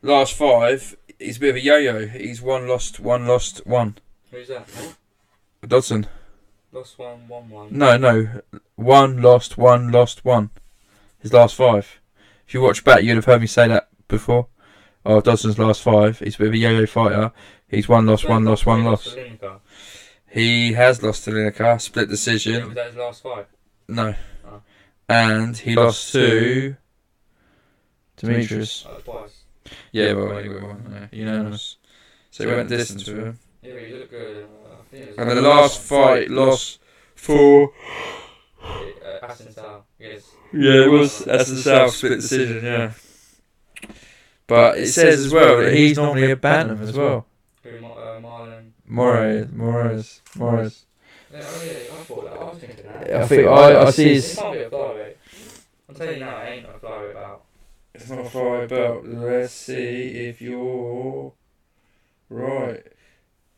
Last 5, he's a bit of a yo-yo. He's one lost, one. Who's that? Dodson. Lost 1, won 1. No. One lost, one. His last 5. If you watch back, you'd have heard me say that before. Oh, Dodson's last 5. He's a bit of a yo-yo fighter. He's one lost. He has lost to Lineker, split decision. Yeah, was that his last fight? No. Oh. And he lost to Demetrius. Twice. Yeah, well, anyway, unanimous. So he went distance with him. Yeah, he looked good. I think it was And the last fight lost for... Assuncao. Yes. Yeah, it was Assuncao, split decision, yeah. But it says as well that he's normally a bantam as well. Who, Marlon? Moraes. Yeah, oh yeah, I thought that. I was thinking that. I think I see It his... can't be a flyweight. I'm telling you now, it ain't a flyweight bout. It's not a flyweight belt. Let's see if you're right.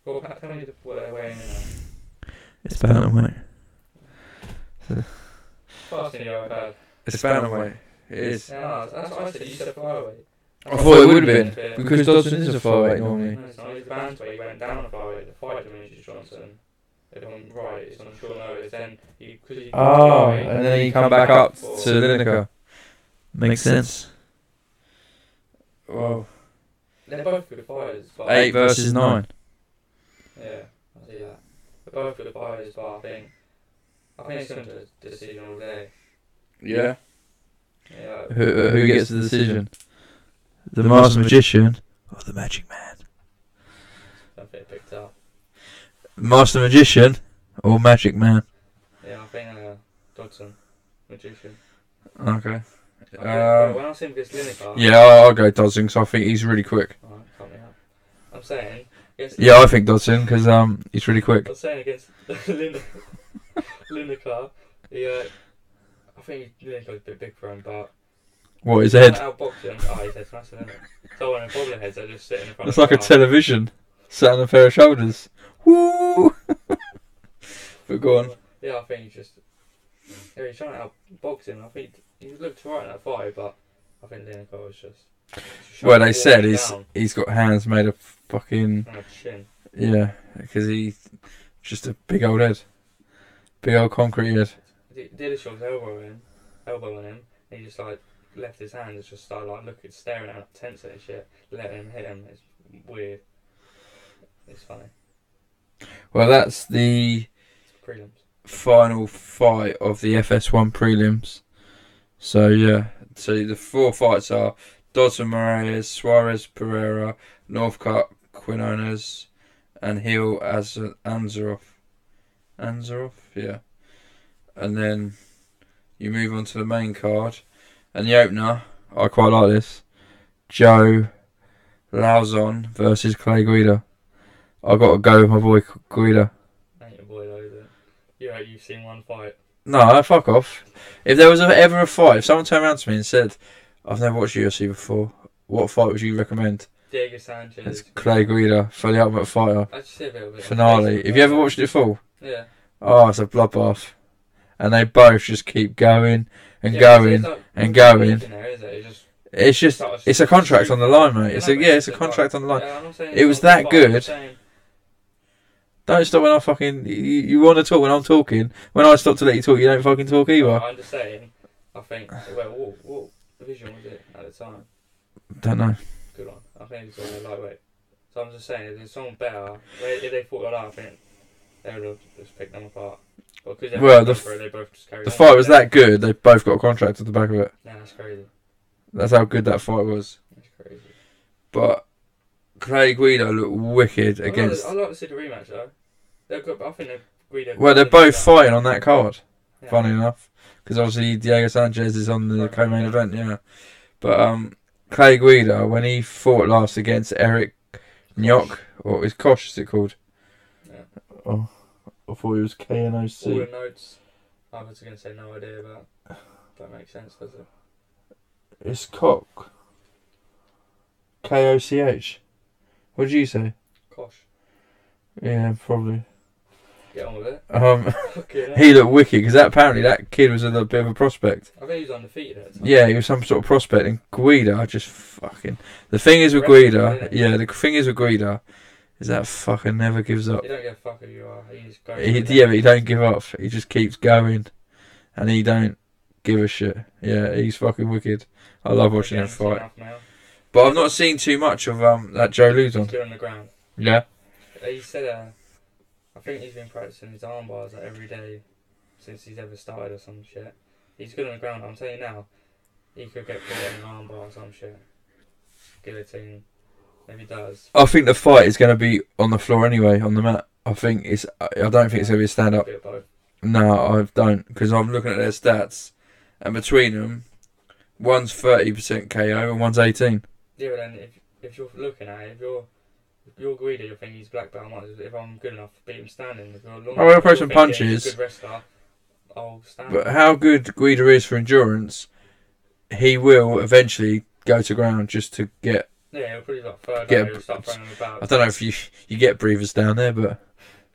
Well, tell me what they're weighing in at. It's bantamweight. Fasting you I've had. It's bantamweight. It is. Yeah, no, that's what I said. You said flyweight. I thought it would have been because Dodson is a flyweight normally. No, it's not. He's bantamweight. He went down a flyweight. The fight Demetrius Johnson. If I'm right, it's on short notice. Then he Oh, and then he come back up to Lineker. Makes sense. Well, they're both good fighters. But 8 versus 9. Yeah, I see that. They're both good fighters, but I think it's going to a decision all day. Yeah. Yeah. Who gets the decision? The Master Magician or the Magic Man? Don't think it picked up. Master Magician or Magic Man? Yeah, I think Dodson, Magician. Okay. When I see him against Lineker... Yeah, I'll go Dodson because I think he's really quick. Alright, cut me out. I'm saying, Yeah, I think Dodson because he's really quick. I was saying against Lineker, I think Lineker's a bit big for him, but What, his head? Outbox him. Oh, his head's massive, isn't it? So one of the bobbleheads that just sitting in front It's of like a television sat on a pair of shoulders. Woo! But go on. Yeah, I think he's trying to outbox him. I think he looked alright in that fight, but I think Lineker was just Well, they said he's got hands made of fucking... and a chin. Yeah, because he's just a big old head. Big old concrete head. Dillishaw's elbowing him, and he just like left his hand and just started like staring at him, tense and shit, letting him hit him. It's weird. It's funny. Well, that's the Prelims. final fight of the FS1 prelims. So yeah, so the 4 fights are Dodson, Moraes, Suarez, Pereira, Northcutt, Quinones, and Hill as Ansaroff. Ansaroff, yeah. And then you move on to the main card, and the opener, I quite like this. Joe Lauzon versus Clay Guida. I got to go with my boy Guida. Ain't your boy though, is it? You've seen one fight. No, fuck off. If there was ever a fight, if someone turned around to me and said, I've never watched UFC before, what fight would you recommend? Diego Sanchez. It's Clay Guida for the Ultimate Fighter I just see a bit of it. finale. Have you ever watched it full? Yeah. Oh, it's a bloodbath. And they both just keep going and Yeah, going like, and going. there, is it? It's just, it's a contract on the line, mate. It's a contract on the line. Yeah, I'm not saying It was it's not that a fight, I'm good. saying- Don't stop when I fucking... You want to talk when I'm talking. When I stop to let you talk, you don't fucking talk either. I'm just saying, I think, what division was it at the time? Don't know. Good one. I think it was lightweight. So I'm just saying, if there's someone better, if they fought like that, I think they would have just picked them apart. Well, they both just carried The on. fight was that good, they both got a contract at the back of it. Nah, that's crazy. That's how good that fight was. That's crazy. But Clay Guida looked wicked against... I like to see the rematch though. They're good, but I think Guida... Well, they're both fighting on that card, Yeah. funny enough. Because obviously Diego Sanchez is on the co-main event, yeah. But Clay Guida, when he fought last against Eric Nyok, or is Kosh, is it called? Yeah. Oh, I thought it was KNOC. All the notes, I was going to say no idea about. That makes sense, does it? It's Cock. Koch. What did you say? Kosh. Yeah, probably. Get on with it. Okay, He looked wicked because apparently that kid was a little bit of a prospect. I think he was undefeated at the time. Yeah, he was some sort of prospect, and Guida just fucking. The thing is with Guida, the thing is with Guida, is that fucker never gives up. You don't give a fuck who you are. He's going. But he don't give up. He just keeps going, and he don't give a shit. Yeah, he's fucking wicked. I love watching him fight. But I've not seen too much of that Joe Lauzon. He's good on the ground. Yeah. He said, I think he's been practicing his arm bars every day since he's ever started or some shit. He's good on the ground. I'm telling you now, he could get caught in an arm bar or some shit. Guillotine. Maybe he does. I think the fight is going to be on the floor anyway, on the mat. I don't think it's going to be a stand up. No, I don't, because I'm looking at their stats, and between them, one's 30% KO and one's 18. Yeah, but then if you're looking at it, if you're Guida, you're thinking he's black belt. If I'm good enough to beat him standing, if you're long, I will throw some punches. He's a good wrestler, I'll stand. But how good Guida is for endurance, he will eventually go to ground just to get. Yeah, he'll probably like third. He'll start throwing him about. I don't know if you get breathers down there, but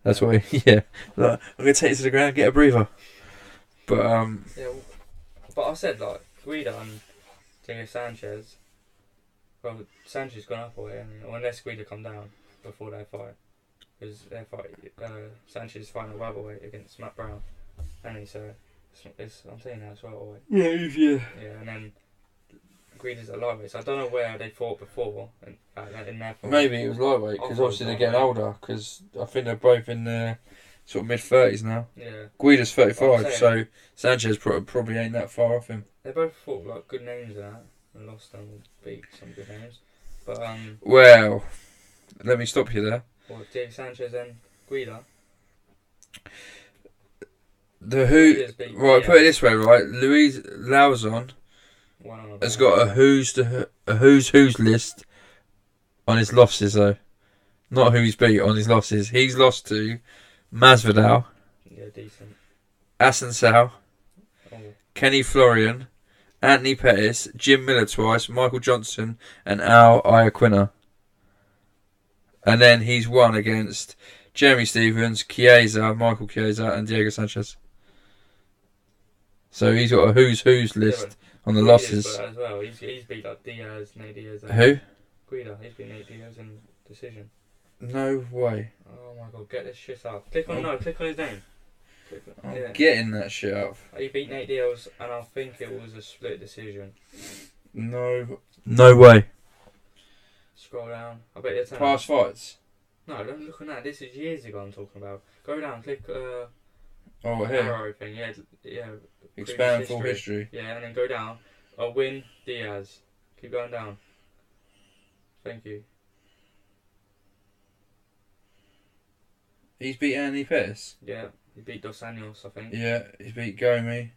that's what. Yeah, like, I'm gonna take you to the ground, get a breather. But Yeah, but I said like Guida and Diego Sanchez. Well, Sanchez gone up away, or unless Guida come down before their fight, because their fight, Sanchez is fighting a welterweight against Matt Brown, and so I'm saying now it's welterweight. yeah. Yeah, and then Guida's at lightweight, so I don't know where they fought before in their fight. Maybe it was lightweight because obviously they're getting older. Because I think they're both in their sort of mid-30s now. Yeah. Guida's 35, so Sanchez probably ain't that far off him. They both fought like good names in that. And lost them, beat some good names. But well, let me stop you there. Diego Sanchez and Guida. Right, put it this way, right? Luis Lauzon has got a who's list on his losses though. Not who he's beat on his losses. He's lost to Masvidal, Yeah, decent. Assuncao, Oh, Kenny Florian, Anthony Pettis, Jim Miller twice, Michael Johnson, and Al Iaquinta. And then he's won against Jeremy Stevens, Michael Chiesa, and Diego Sanchez. So he's got a who's list on the losses. As well. He's beat like Diaz, Nate Diaz. Who? Guida. He's beat Nate Diaz in decision. No way. Oh my god, get this shit up. Click on his name. I'm getting that shit up. He beat Nate Diaz, and I think it was a split decision. No way. Scroll down. I bet you're Past fights. No, don't look on that. This is years ago I'm talking about. Go down, click here. arrow thing. Yeah. Expand full history. Yeah, and then go down. A win, Diaz. Keep going down. Thank you. He's beat Anthony Pettis. Yeah, he beat Dos Anjos, I think. Yeah, he's beat Gomi.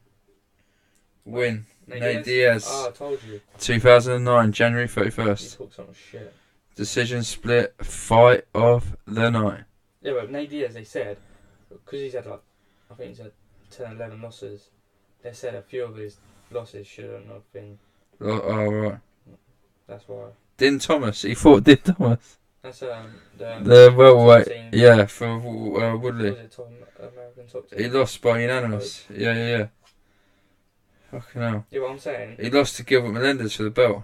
Win. Nate Diaz. Oh, I told you. 2009, January 31st. He talked so much shit. Decision split, fight of the night. Yeah, but Nate Diaz, they said, because he's had I think he's had 10, 11 losses, they said a few of his losses shouldn't have been. Oh, right. That's why. Din Thomas. He fought Din Thomas. That's the welterweight. Yeah, for Woodley. Was it top American top team? He lost by unanimous. Yeah. Fucking hell. Yeah, what I'm saying. He lost to Gilbert Melendez for the belt.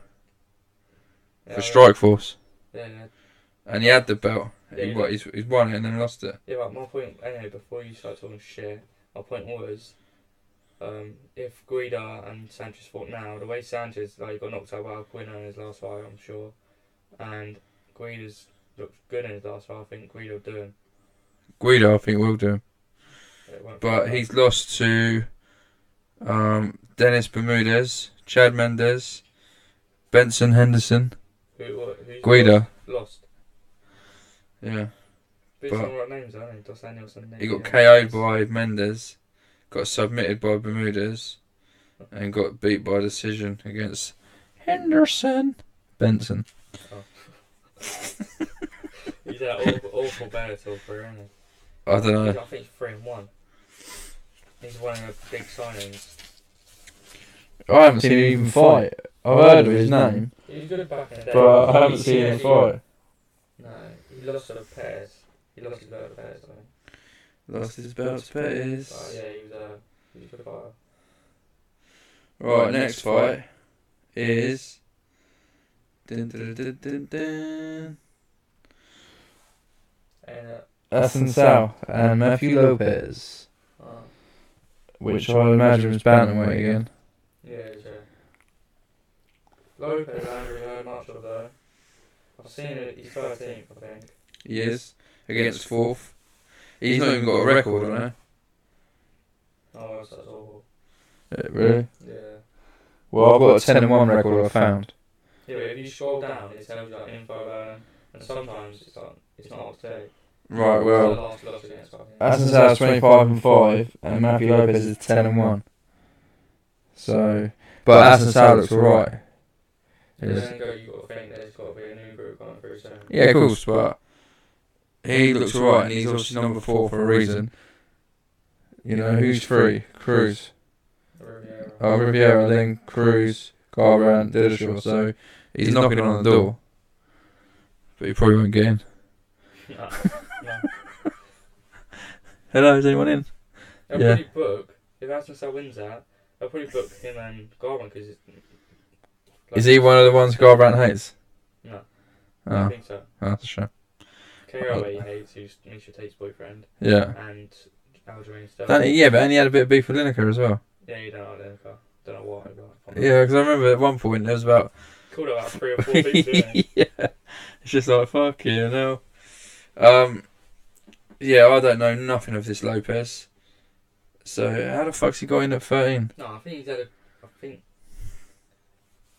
Yeah, For Strikeforce. Yeah. And he had the belt. Yeah, He's won it and then lost it. Yeah, but my point, anyway, before you start talking shit, my point was, if Guida and Sanchez fought now, the way Sanchez got knocked out by Quinones in his last fight, I'm sure, and Guida's looked good in his last fight, I think Guida will do him. Guida, I think, will do him. But he's lost to Dennis Bermudez, Chad Mendes, Benson Henderson, who's Guida. Lost. Yeah. But some right names, aren't they? Dos Anjos and he got KO'd by Mendes, got submitted by Bermudez, and got beat by decision against Henderson. Benson. Oh. He's that awful Bellator career, isn't he? I don't know. I think he's 3-1. He's one of the big signings. I haven't seen him even fight. I've heard of his name. He was good back in the day. But I haven't seen him fight. No, he lost to Pettis. He lost his belt to Pettis, I think. Lost his belt to Pettis. Oh yeah, he was a good fighter. Right, next fight is Assuncao and Matthew Lopez, which I imagine is bantamweight again. Yeah. Lopez, I haven't really heard much of though. I've seen it. He's 13th, I think. He is against fourth. He's not even got a record on it. Oh, that's awful. Really? Yeah. Well, I've got a 10-1 record I found. Yeah, but if you scroll down, it tells you info about him, and sometimes it's not up to date. Right, well, The last loss against Assuncao's 25-5 and Matthew Lopez is 10-1. So, but Assuncao looks alright. You've got to think there's got to be a new group going through soon. Yeah, of course, but he looks alright and he's obviously number 4 for a reason. You know, who's 3? Cruz. Riviera, then Cruz, Garbrandt, Dillashaw. So he's knocking on the door. But he probably won't get in. No. Hello, is anyone in? They'll probably book, if Assuncao wins that, they'll probably book him and Garbrandt because is he one of the ones Garbrandt hates? No. Oh. I think so. Oh, that's a shame. KO he hates, who's Misha Tate's boyfriend. Yeah. And Aljamain Sterling. And he had a bit of beef with Lineker as well. Yeah, you don't know Lineker. Don't know why. Yeah, because I remember at one point there was about... Called about 3 or 4 people, didn't he? Yeah. It's just like, fuck you know. Yeah, I don't know nothing of this Lopez. So, how the fuck's he got in at 13? No, I think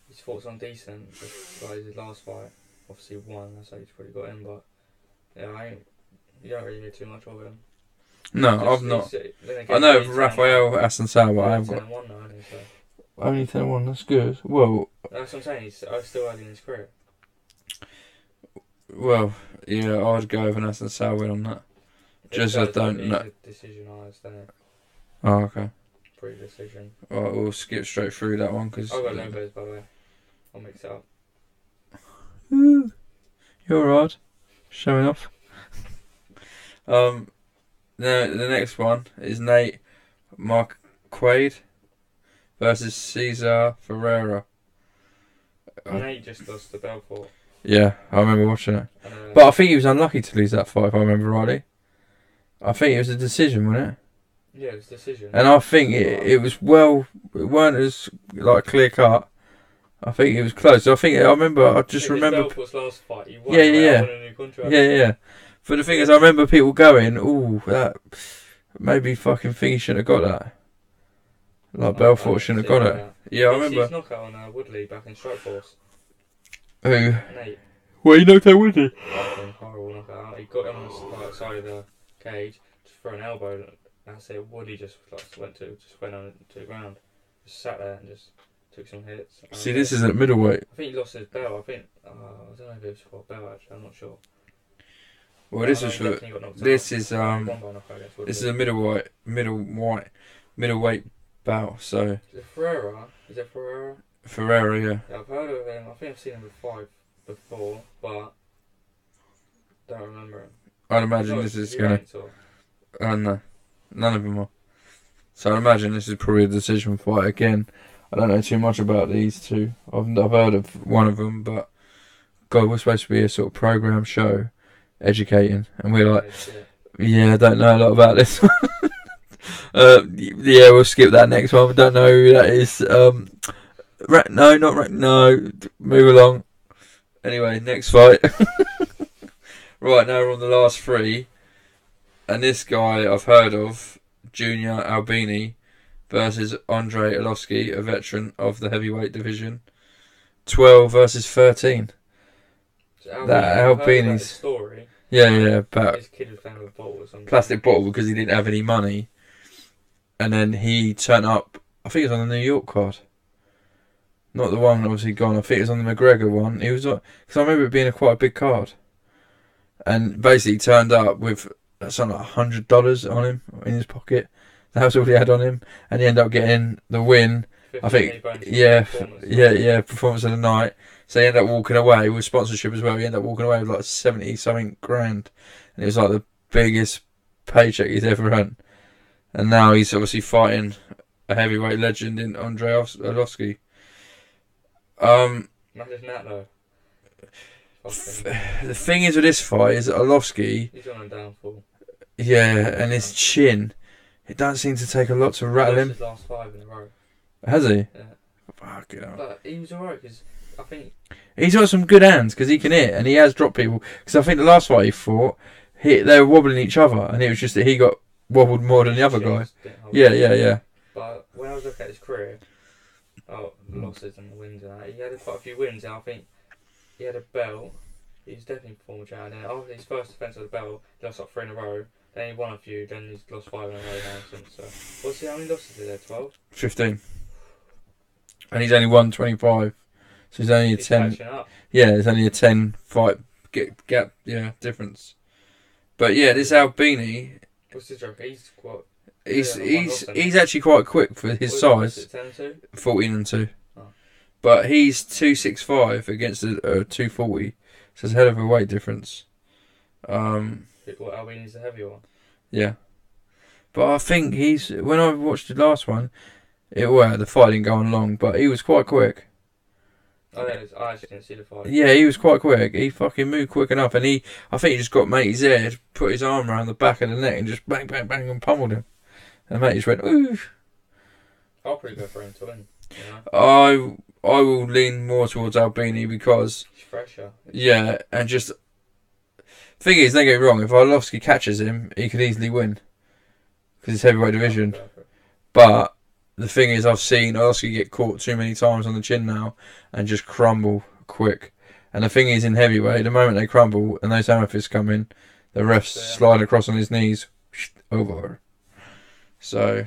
he's fought some decent. His last fight, obviously won. That's how he's probably got in. But yeah, you don't really hear too much of him. No, I've not. I know of Raphael, Assuncao, but I haven't got. 10-1 now, isn't he? So. Only 10-1. That's good. Well, that's what I'm saying. He's still early in his career. Well, yeah, I'd go with an Assuncao win on that. Just I don't know. Decision, I understand. Oh, okay. Pre-decision. Alright, we'll skip straight through that one because. I've got no goes, by the way. I'll mix it up. You're alright. Showing off. The next one is Nate Marquardt versus Cesar Pereira. Nate just lost to Belfort. Yeah, I remember watching it. But I think he was unlucky to lose that fight, if I remember rightly. I think it was a decision, wasn't it? Yeah, it was a decision. And I think it was well, it weren't as like clear cut. I think it was close. I remember. Belfort's last fight, he won. Yeah. But the thing is, I remember people going, "Ooh, that maybe fucking thing he shouldn't have got that." Like Belfort shouldn't have got it. Yeah, I remember. He's knockout on Woodley back in Strikeforce. Who? Nate. Well, he knocked out Woodley. Horrible knockout. He got him on the side of the cage, just for an elbow. That's it. Woodley just went on to the ground, just sat there and just took some hits. See, this isn't middleweight. I think he lost his belt. I don't know if it was for a belt actually. I'm not sure. Well, this is for. This is a middleweight bout. So. Is it Pereira? Pereira, yeah. I've heard of him. I think I've seen him before, but don't remember him. I'd imagine this is gonna. No, none of them are. So I'd imagine this is probably a decision fight again. I don't know too much about these two. I've heard of one of them, but God, we're supposed to be a sort of program show, educating, and we're like, yeah, I don't know a lot about this one. Yeah, we'll skip that next one. We don't know who that is. No, move along. Anyway, next fight. Right, now we're on the last three. And this guy I've heard of, Junior Albini versus Andrei Arlovski, a veteran of the heavyweight division. 12 versus 13. So that Albini's story. Yeah, about his kid was found with a bottle or something. Plastic bottle because he didn't have any money. And then he turned up, I think it was on the New York card. Not the one obviously gone. I think it was on the McGregor one. He was because I remember it being quite a big card. And basically turned up with something like $100 on him in his pocket. That was all he had on him, and he ended up getting the win. I think, performance of the night. So he ended up walking away with sponsorship as well. He ended up walking away with like 70 something grand, and it was like the biggest paycheck he's ever earned. And now he's obviously fighting a heavyweight legend in Andrei Arlovski. Imagine that though. The thing is with this fight is Arlovski. He's on a downfall. Yeah, and his chin, it doesn't seem to take a lot to rattle him. His last 5 in a row. Has he? Yeah. Fuck it. But he was alright because I think he's got some good hands because he can hit and he has dropped people. Because I think the last fight he fought, they were wobbling each other, and it was just that he got wobbled more than the other guy. Yeah. But when I was looking at his career, losses and the wins and that, he had quite a few wins. And I think he had a belt. He was definitely performing champ. And then after his first defence of the belt, he lost like 3 in a row. Then he won a few. Then he's lost 5 in a row now since. So how many losses is there? 12. 15. And he's only won 25. So he's only a 10. Yeah, it's only a 10 fight gap. Yeah, difference. But yeah, this Albini. What's his record? He's quite. He's actually quite quick for his size. 10-2? 14-2. Oh. But he's 265 against a 240. So it's a hell of a weight difference. Albini's the heavier one. Yeah. But I think when I watched the last one, the fight didn't go on long, but he was quite quick. I actually didn't see the fight. Yeah, he was quite quick. He fucking moved quick enough, and I think he just got Matey's head, put his arm around the back of the neck, and just bang, bang, bang, and pummeled him. And Matey just went, ooh. I'll probably go for him to win. You know? I will lean more towards Albini because he's fresher. Yeah, and just thing is, don't get me wrong. If Arlovski catches him, he could easily win because it's heavyweight division. But the thing is, I've seen Arlovski get caught too many times on the chin now and just crumble quick. And the thing is, in heavyweight, the moment they crumble and those hammer fists come in, the refs slide across on his knees, over. So,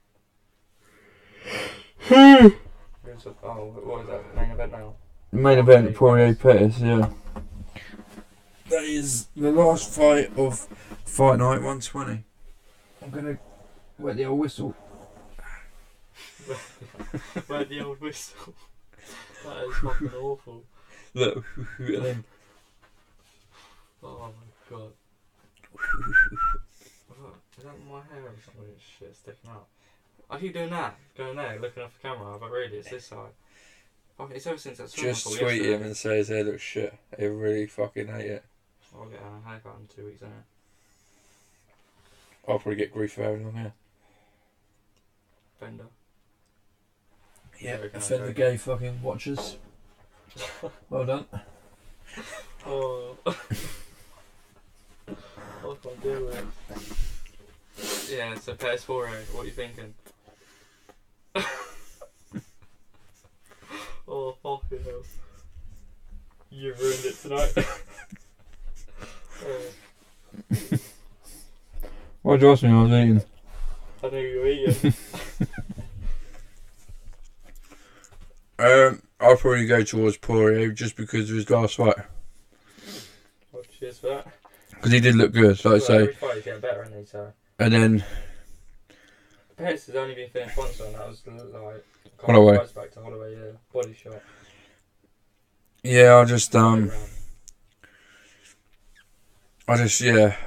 What is that? Main event now? Main event, Poirier Pettis, yeah. That is the last fight of Fight Night 120. I'm going to wet the old whistle. Wet the old whistle. That is fucking awful. Look, and then... Oh my god. Is that my hair or something? Shit sticking out. I keep doing that, going there, looking off the camera, but really it's this side. Fuck, it's ever since that swimming just pool tweet yesterday. him and say his hair looks shit. He really fucking hate it. I'll get a haircut in 2 weeks, innit? I'll probably get grief for having long hair. Fender. Yeah, Very offend the gay fucking watchers. Well done. Oh. I can't deal with it. Yeah, so Pettis Poirier, what are you thinking? Oh, fucking hell. You ruined it tonight. Why'd you ask me when I was eating? I knew you were eating. I'll probably go towards Poirier just because of his last fight. Well, cheers for that. Because he did look good, like I say. Every fight he's getting better, isn't he? So. And then... Pettis has only been finished once, and that was like... Holloway. Back to Holloway, yeah. Body shot. Yeah,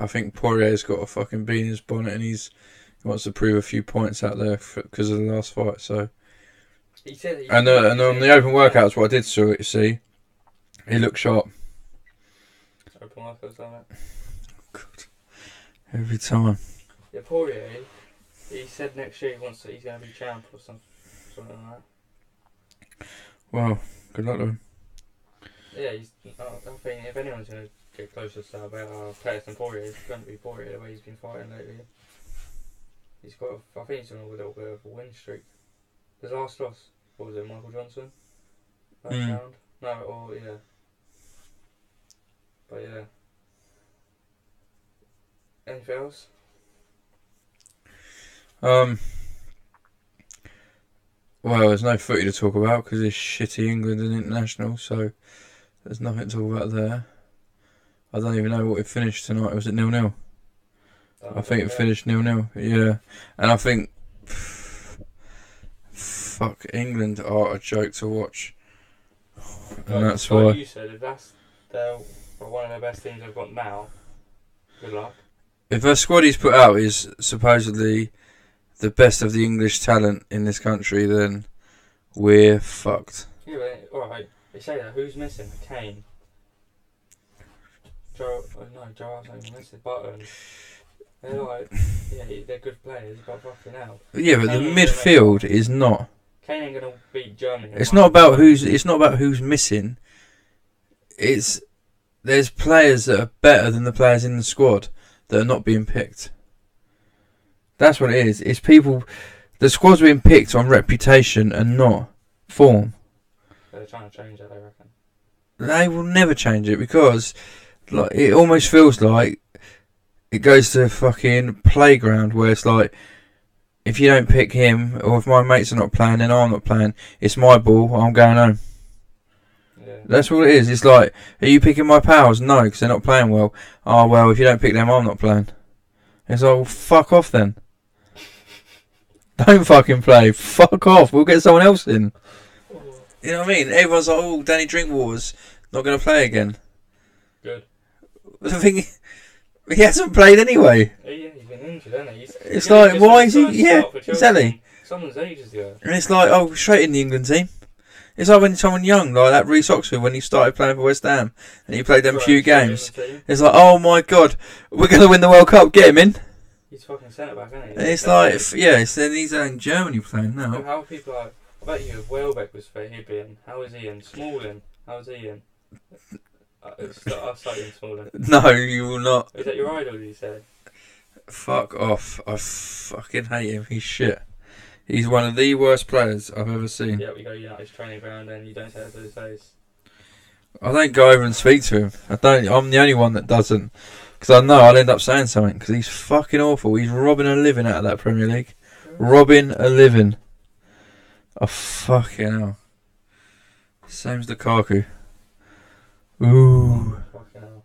I think Poirier's got a fucking bee in his bonnet and he wants to prove a few points out there because of the last fight, so... And on the open workouts, what I did see, he looked sharp. Open workouts, damn it. God. Every time. Yeah, Poirier, he said next year he's going to be champ or something like that. Well, good luck to him. Yeah, I think if anyone's going to get closer to that Pettis and Poirier, it's going to be Poirier the way he's been fighting lately. I think he's on a little bit of a win streak. His last loss, what was it, Michael Johnson? Last round? No, yeah. But yeah. Anything else? Well, there's no footy to talk about because it's shitty England and international, so there's nothing to talk about there. I don't even know what it finished tonight. Was it 0-0? I think it finished 0-0. Yeah, and I think fuck, England are a joke to watch, and that's why. You said if they're one of the best teams they've got now. Good luck. If their squad he's put out is supposedly the best of the English talent in this country, then we're fucked. Yeah, but alright, they say that. Who's missing? Kane. Joe Art's not even missing. But they're like, yeah, they're good players, but fucking hell. Yeah, but Kane, the midfield is not. Kane ain't gonna beat Germany. It's not about who's missing. There's players that are better than the players in the squad that are not being picked. That's what it is. It's people. The squad's being picked on reputation and not form. They're trying to change that, I reckon. They will never change it because, like, it almost feels like it goes to fucking playground where it's like, if you don't pick him or if my mates are not playing, then I'm not playing. It's my ball. I'm going home. Yeah. That's what it is. It's like, are you picking my pals? No, because they're not playing well. Oh well, if you don't pick them, I'm not playing. It's like, well, fuck off then. Don't fucking play. Fuck off. We'll get someone else in. You know what I mean? Everyone's like, oh, Danny Drinkwater's not going to play again. Good. The thing, he hasn't played anyway. Yeah, he's been injured, hasn't he? It's like, why is he? Yeah, exactly. Someone's ages ago. And it's like, oh, straight in the England team. It's like when someone young, like that Reece Oxford, when he started playing for West Ham, and he played them few games. It's like, oh my god, we're going to win the World Cup, get him in. He's fucking centre back, isn't he? And it's like, then he's in Germany playing now. How are people like, I bet you if Welbeck was fair, he'd be in. How is he in? Smalling, how is he in? I'll start in Smalling. No, you will not. Is that your idol, did you say? Fuck off. I fucking hate him. He's shit. He's one of the worst players I've ever seen. Yeah, we go United's training ground and you don't say that to his face. I don't go over and speak to him. I'm the only one that doesn't. Because I know I'll end up saying something. Because he's fucking awful. He's robbing a living out of that Premier League. Robbing a living. Oh, fucking hell. Same as Lukaku. Ooh. Fucking hell.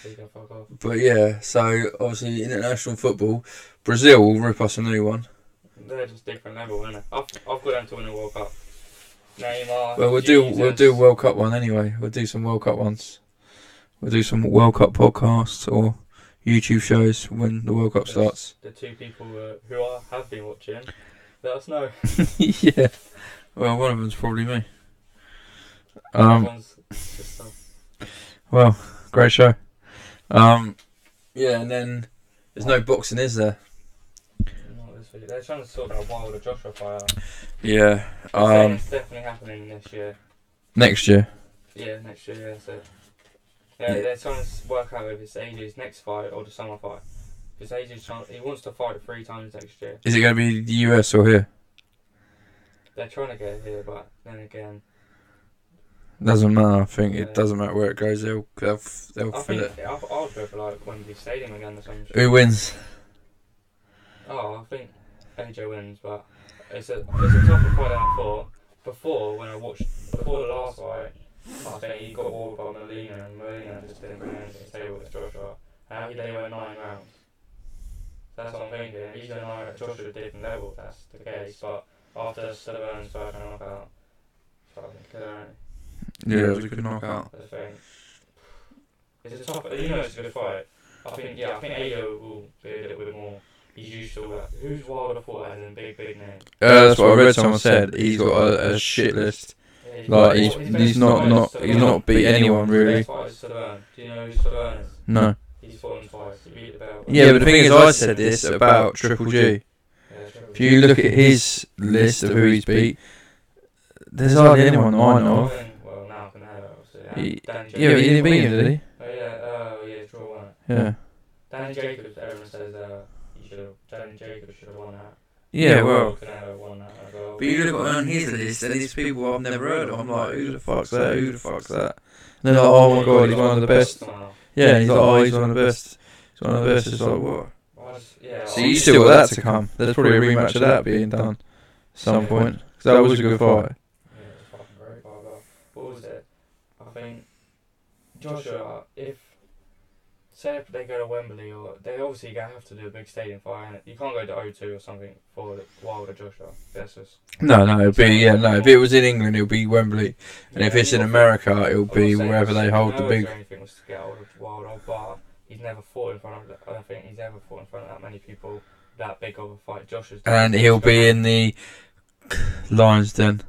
So you can fuck off. But yeah, so obviously international football, Brazil will rip us a new one. They're just different level, isn't it? I've got them to win the World Cup. Neymar. Well, we'll Jesus. do a World Cup one anyway. We'll do some World Cup ones. We'll do some World Cup podcasts or YouTube shows when the World Cup starts. The two people who have been watching, let us know. Yeah. Well, one of them's probably me. Everyone's just Well, great show. Yeah, and then there's no boxing, is there? not this week. They're trying to sort that Wilder Joshua fight out. Yeah. They're saying it's definitely happening this year. Next year. Yeah, next year. Yeah, so. Yeah, they're trying to work out if it's AJ's next fight or the summer fight. Because AJ's he wants to fight 3 times next year. Is it going to be the US or here? They're trying to get it here, but then again, Doesn't matter. I think it doesn't matter where it goes. They'll fill it. I'll go for like Wembley Stadium again or something. Who wins? Oh, I think AJ wins, but it's a tougher fight than I thought. Before the last fight, I think he got walled by Molina, and Molina just didn't bring anything to the table with Joshua. And they went 9 rounds. That's what I'm thinking. He's a 9 round. Joshua different level, if that's the case. But after Sullivan's first knockout, fucking killer. Yeah, it was a good knockout. That's the thing. It's a tough. It's a good fight. I think Ayo will be a little bit more. He's used to that. Who's Wilder fought as in big name? That's what I read. Someone said he's got a shit list. Like he's not beat anyone really. Do you know who Sullivan is? No. He's fought him twice. He beat the belt. Yeah, but the thing is, I said this about Triple G. If you look at his list of who he's beat, there's hardly anyone I know of. Well, now I can have Yeah, but he didn't beat him, did he? Yeah, draw one. Yeah. Danny Jacobs, everyone says Danny Jacobs should have won that. Yeah, well. Won that as well. But you look on his list, and these people I've never heard of. I'm like, who the fuck's that? Who the fuck's that? And they're like, oh my god, he's one of the best. Yeah, he's like, oh, he's one of the best. He's one of the best. It's like, what? So you still got that to come. There's probably a rematch of that being done at some point. Because that was a good fight. Yeah, it was a fucking great fight. But what was it? I think Joshua, say if they go to Wembley, or they obviously gonna have to do a big stadium fight, and you can't go to O2 or something for Wilder Joshua. That's just No, it'd be if it was in England, it'll be Wembley, and if it's in America, it'll be wherever they hold the big. Anything was to get hold of Wilder, but he's never fought in front of. I don't think he's ever fought in front of that many people. That big of a fight, Joshua's. And he'll be in the Lions Den.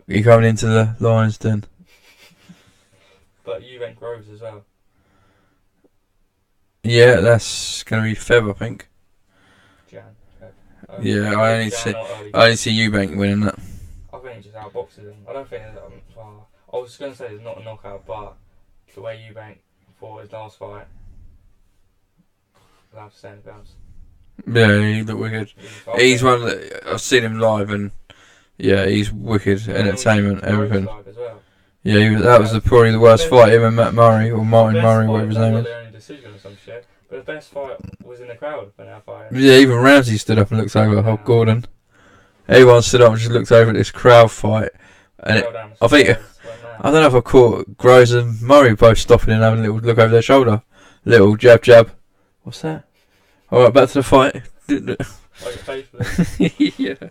You're coming into the Lions Den. But you went Groves as well. Yeah, that's gonna be Feb, I think. Jan. Yeah, I only see Eubank winning that. I think he just outboxes him. I don't think. I was gonna say it's not a knockout, but the way Eubank fought his last fight, I'll have to say anything else. Yeah, he looked wicked. He's one that I've seen him live, and yeah, he's wicked. Entertainment, everything. Yeah, that was probably the worst fight. Him and Matt Murray or Martin Murray, whatever his name is. Their only decision or some shit. But the best fight was in the crowd when they were fighting. Yeah, even Ramsey stood up and looked over Gordon. Everyone stood up and just looked over at this crowd fight. And I think, I don't know if I caught Groves and Murray both stopping and having a little look over their shoulder. Little jab. What's that? Alright, back to the fight. Yeah.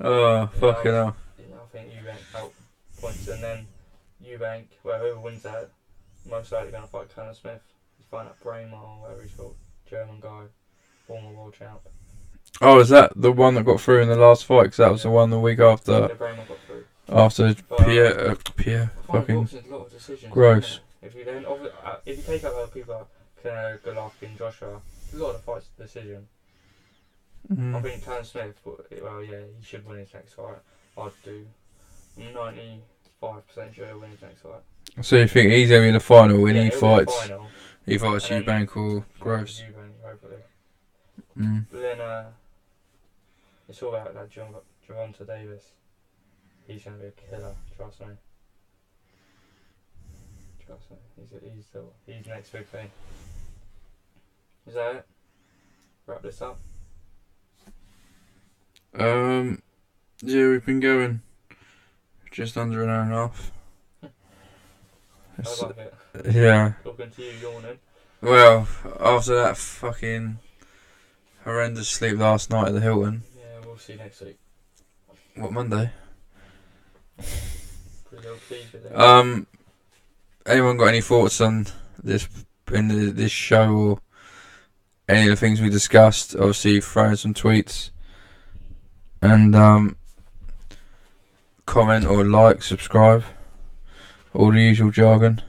Oh, fucking hell. I think Eubank out points, and then Eubank, whoever wins that, most likely going to fight Conor Smith. He's fighting at Braemar or whatever he's called. German guy, former world champ. Oh, is that the one that got through in the last fight? Because that was the one the week after. Braemar got through. After Pierre fucking gross. If you take out other people, Golovkin and Joshua, a lot of fights decision. I think Conor Smith, he should win his next fight. I'd do 95% sure he'll win his next fight. So you think he's going to be in the final when he fights? He fights And Eubank or Groves. Hopefully. Mm. But then it's all about that Gervonta Davis. He's going to be a killer, trust me. He's the next big thing. Is that it? Wrap this up. Yeah, we've been going just under an hour and a half. I like it. Yeah. Talking to you, yawning. Well, after that fucking horrendous sleep last night at the Hilton. Yeah, we'll see next week. What, Monday? Pretty well pleased with it. Anyone got any thoughts on this this show or any of the things we discussed? Obviously, throw in some tweets and comment or like, subscribe, all the usual jargon.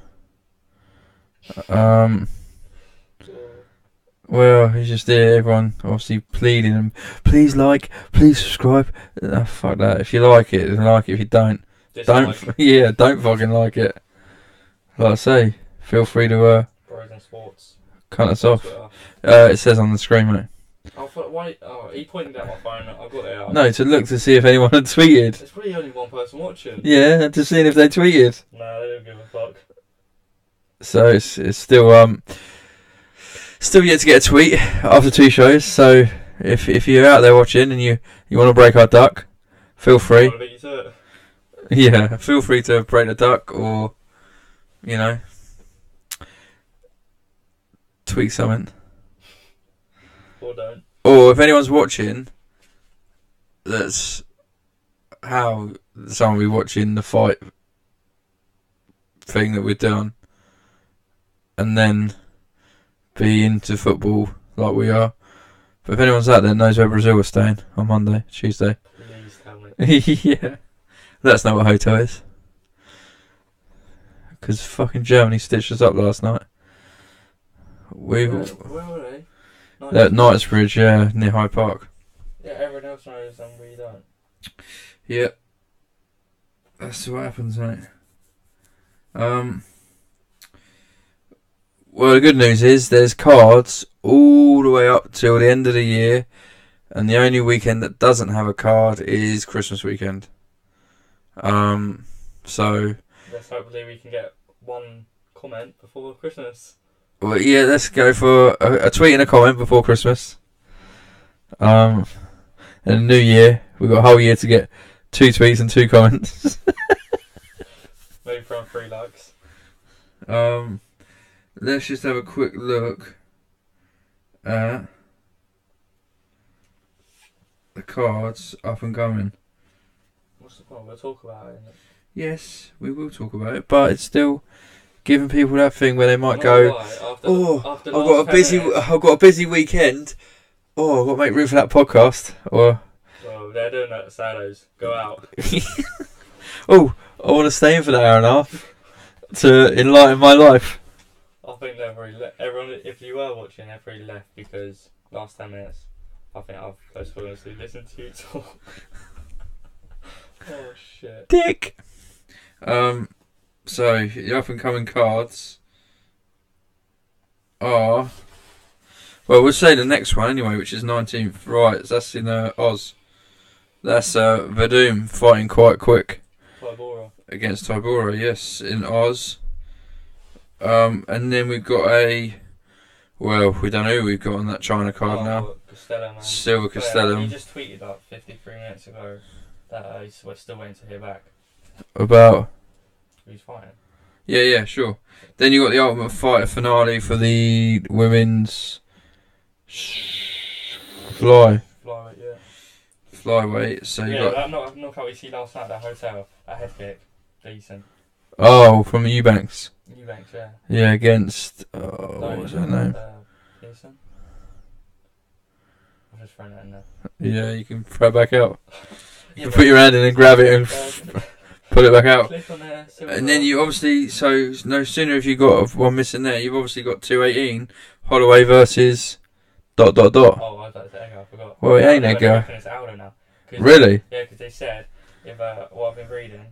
Well, it's just there, everyone obviously pleading them, please like, please subscribe. Fuck that. If you like it, then like it. If you don't, Dislike. don't fucking like it. Like I say, feel free to Bros and Sports. cut us off. It says on the screen, mate. I thought, why? Oh, he pointed at my phone. I got it out. No, to look to see if anyone had tweeted. There's probably only one person watching. Yeah, to see if they tweeted. No, they don't give a fuck. So it's still yet to get a tweet after 2 shows. So if you're out there watching and you want to break our duck, feel free. I beat you to it. Yeah, feel free to break the duck or, you know, tweet something. Or don't. Or if anyone's watching, that's how someone will be watching the fight thing that we're doing, and then be into football like we are. But if anyone's out there knows where Brazil is staying on Monday, Tuesday. Please tell me. Yeah. Let us know what hotel is. Because fucking Germany stitched us up last night. Where were they? At Knightsbridge, yeah, near Hyde Park. Yeah, everyone else knows and we don't. Yeah. That's what happens, mate. Well, the good news is there's cards all the way up till the end of the year, and the only weekend that doesn't have a card is Christmas weekend. So let's hopefully we can get one comment before Christmas. Well, yeah, let's go for a tweet and a comment before Christmas. And the new year, we've got a whole year to get 2 tweets and 2 comments. Maybe from 3 likes. Let's just have a quick look at the cards up and coming. What's the point? We'll talk about it, innit? Yes, we will talk about it, but it's still giving people that thing where they might I've got a busy weekend. Oh, I've got to make room for that podcast. Or well, they're doing that at Saturdays. Go out. Oh, I want to stay in for that hour and a half to enlighten my life. I think they've already everyone, if you were watching, they've already left because last 10 minutes, I think I've close to listen to you talk. Oh shit. Dick. So the up and coming cards are, well, we'll say the next one anyway, which is 19th. Right, that's in Oz. That's Vadum fighting quite quick against Tybura. Yes, in Oz. And then we've got we don't know who we've got on that China card now. Costello, man. Silver Costello. He just tweeted like 53 minutes ago that we're still waiting to hear back. About? Who's fighting? Yeah, sure. Then you got the Ultimate Fighter finale for the women's flyweight. So you got that knockout we see last night at the hotel, that head kick, decent. Oh, from Eubanks. Eubanks, yeah. Yeah, against what was her name? Pearson. I'm just throwing that in there. Yeah, you can throw it back out. You can put your hand in and grab it and pull it back out. Click on there, and then you obviously, so no sooner have you got one missing there, you've obviously got 218, Holloway versus ... Oh, I thought it was Edgar, I forgot. Well, it ain't Edgar. It's Aldo now. Really? Yeah, because they said, if what I've been reading...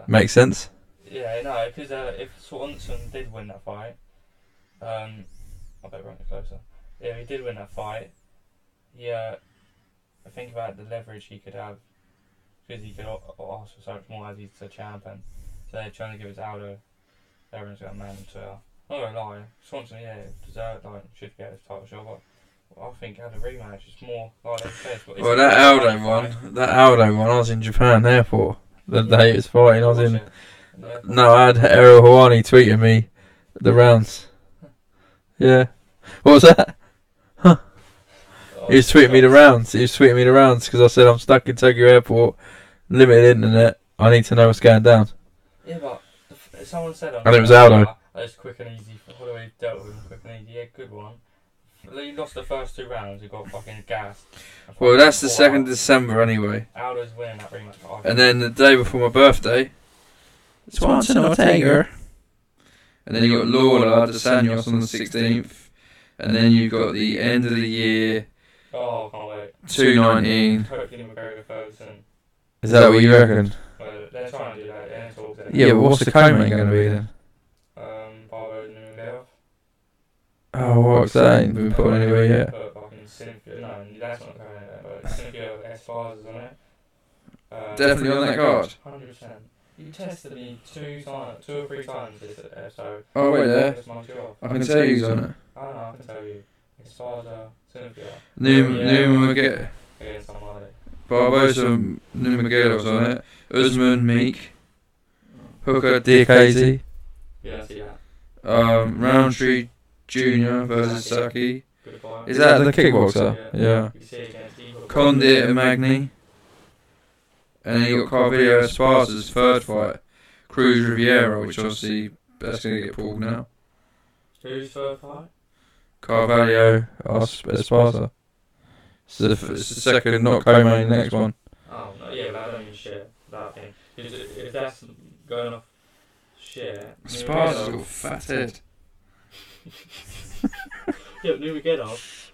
Makes sense. Yeah, no, because if Swanson did win that fight, I better run it closer. Yeah, if he did win that fight, yeah, think about the leverage he could have, because he could ask for so much more as he's a champion. So they're trying to give it to Aldo. Everyone's got a man to. Not gonna lie, Swanson, yeah, deserved, should get his title shot, but I think had a rematch. It's more like they said. Well, that Aldo one, I was in Japan airport the day it was fighting. I was in. No, I had Errol Hawani tweeting me the rounds. Yeah. What was that? Huh. He was tweeting me the rounds. Because I said I'm stuck in Tokyo Airport, limited internet. I need to know what's going down. Yeah, but someone said and it was Aldo. That's quick and easy. Holloway dealt with him quick and easy. Yeah, good one. He lost the first 2 rounds. He got fucking gassed. Well, that's the 2nd of December anyway. Aldo's winning that rematch. And then the day before my birthday, Swanson Ortega. And then you got Lawler, Dos Anjos on the 16th. And then you got the end of the year. Oh, can't wait. 219. Hopefully McGregor Ferguson. Is that what you reckon? Well, they're trying to do that. Yeah, but what's the co-main going to be then? Barber and Nurmagomedov. Oh, what's that? Ain't been put anywhere yet. But fucking Cynthia, no, that's not going there. But Cynthia Esparza is on it. Definitely on that card. 100%. You tested me 2 or 3 times this episode. Oh, wait there. I can tell you who's on it. I don't know, I can tell you. Esparza, Cynthia. Nurmagomedov. Against somebody. Barbosa, Nurmagomedov's on it. Usman, Meek. Hooker, Diakaze. Yeah, I see that. Roundtree Jr. versus Saki. Is that the kickboxer? Yeah. Condit and Magny. And then you got Carvalho Esparza's 3rd fight. Cruz Riviera, which obviously that's going to get pulled now. Who's 3rd fight? Carvalho Esparza. It's the 2nd, not co-main, next one. Oh, no, yeah, but I don't mean shit. That thing. If that's going off shit. Esparza's got a fat head. Yeah, but Nurmagomedov.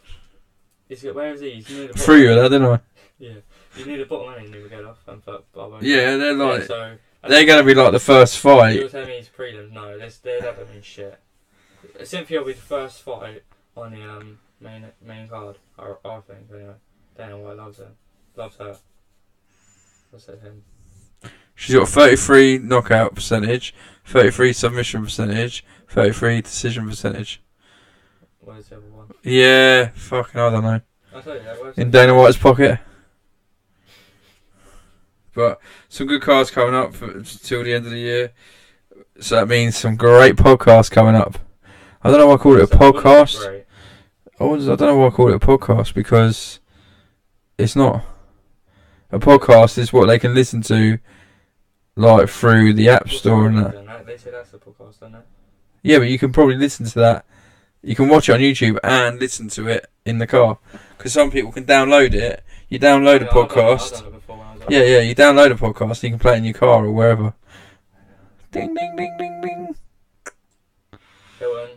Where is he? He's near the bottom. Threw you that, didn't I? Yeah. He's near the bottom, ain't he, Nurmagomedov? And Barbosa. Yeah, they're like. Yeah, so, they're going to be like the first fight. You're telling me it's prelims? No, that don't mean shit. Cynthia will be the first fight on the main card, I think, anyway. Dana White loves her. I said him. She's got 33 knockout percentage, 33 submission percentage, 33 decision percentage. Where's the other one? Yeah, fucking I don't know. I'll tell you that. In Dana White's pocket. But some good cards coming up till the end of the year. So that means some great podcasts coming up. I don't know why I call it a podcast. I don't know why I call it a podcast because it's not. A podcast is what they can listen to, like through the App Store and that. They say that's a podcast, don't they? Yeah, but you can probably listen to that. You can watch it on YouTube and listen to it in the car. Because some people can download it. You download a podcast. I've done it before when I was Yeah, you download a podcast and you can play it in your car or wherever. Ding, ding, ding, ding, ding. Hilton,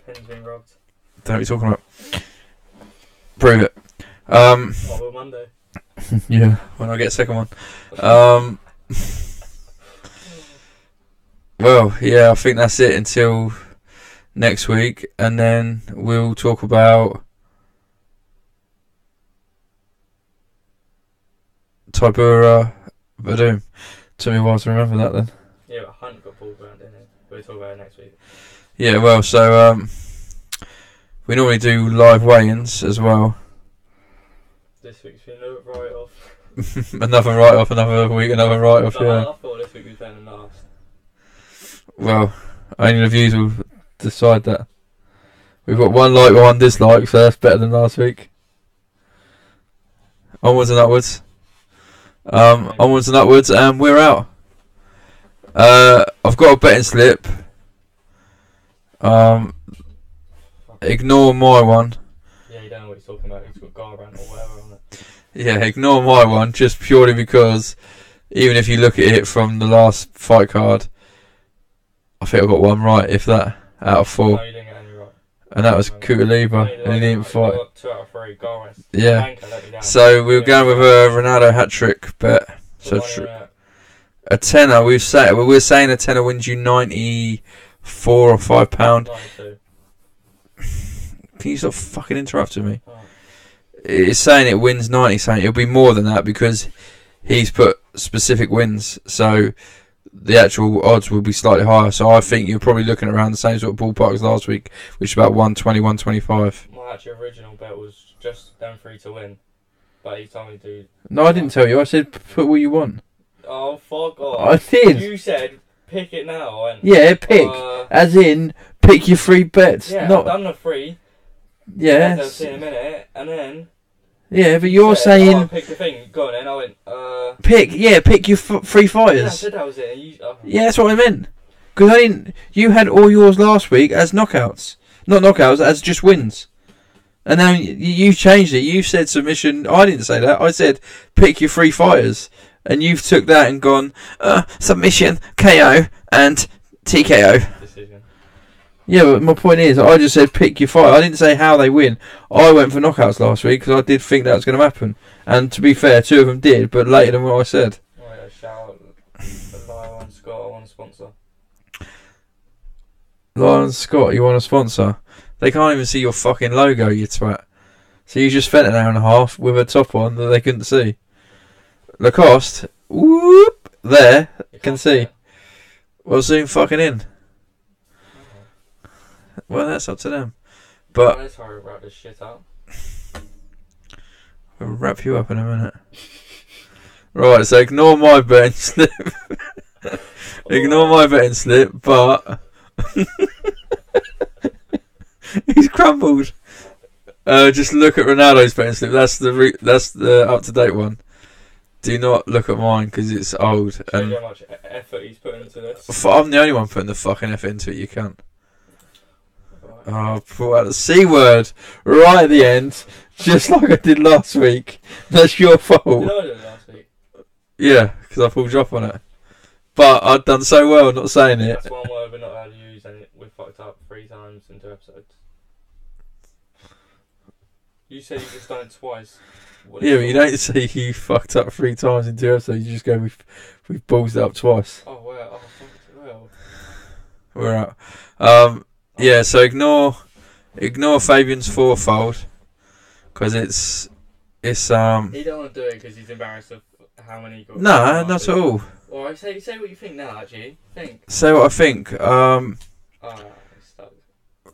pen's been robbed. Don't know what you're talking about. Prove it. Well, Monday. Yeah, when I get a second one. Well, yeah, I think that's it until next week, and then we'll talk about Tybura Vadum. Took me a while to remember that then. Yeah, but Hunt got pulled around, didn't it? We'll talk about it next week. Yeah, well, so we normally do live weigh-ins as well. This week's been a write-off. Another write-off, another week, another write-off, yeah. I thought this week was better than last. Well, only the views will decide that. We've got 1 like, 1 dislike, so that's better than last week. Onwards and upwards. Onwards and upwards, and we're out. I've got a betting slip. Ignore my one. Yeah, you don't know what he's talking about. He's got Garbrand or whatever on it. Yeah, ignore my one, just purely because even if you look at it from the last fight card, I think I got 1 right, if that, out of 4. No, you didn't get any right. And that was Kutaliba, and he didn't fight. You got 2 out of 3, Garbrand. Yeah. So we were going with a Ronaldo hat-trick bet. So a tenner, we're saying a tenner wins you 94 or £5. 92. Can you stop fucking interrupting me? Oh. It's saying it wins 90, saying it'll be more than that because he's put specific wins. So the actual odds will be slightly higher. So I think you're probably looking around the same sort of ballpark as last week, which is about 120, 125. My my actual original bet was just them 3 to win. But he told me to... No, I didn't tell you. I said put what you want. Oh, fuck off. I did. You said pick it now. And, yeah, pick. As in, pick your 3 bets. Yeah, not... I've done the 3. Yeah. I'll see in a minute. And then... Yeah, but you're said, saying... Oh, pick the thing. Go on then. I went, Pick your 3 fighters. Yeah, I said that was it. Yeah, that's what I meant. Because I didn't... You had all yours last week as knockouts. Not knockouts, as just wins. And now you changed it. You said submission. I didn't say that. I said pick your 3 fighters. And you've took that and gone submission, KO, and TKO. Decision. Yeah, but my point is, I just said pick your fight. I didn't say how they win. I went for knockouts last week because I did think that was going to happen. And to be fair, 2 of them did, but later than what I said. Right, a shout out to Lion Scott. I want a sponsor. Lion Scott, you want a sponsor? They can't even see your fucking logo, you twat. So you just spent an hour and a half with a top on that they couldn't see. Lacoste, whoop, there, can see. Well, zoom fucking in. Oh. Well, that's up to them. But Let's hurry wrap this shit up. We'll wrap you up in a minute. Right, so ignore my betting slip. Ignore my betting slip, but... He's crumbled. Just look at Ronaldo's betting slip. That's the up to date one. Do not look at mine because it's old. And how much effort he's put into this. I'm the only one putting the fucking effort into it. You can't. Oh, pull out the C word right at the end, just like I did last week. That's your fault. Did I do it last week? Yeah, because I pulled you up on it. But I'd done so well not saying it. That's one word we're not allowed to use, and we fucked up 3 times in 2 episodes. You said you just done it twice. Yeah, but you don't say you fucked up 3 times in 2 episodes. You just go, we've ballsed it up twice. Oh, well. Oh, well. We're out. Yeah, so ignore Fabian's 4-fold because it's He don't want to do it because he's embarrassed of how many he got. No, not at all. Alright, say what you think now. Actually, think. Say what I think.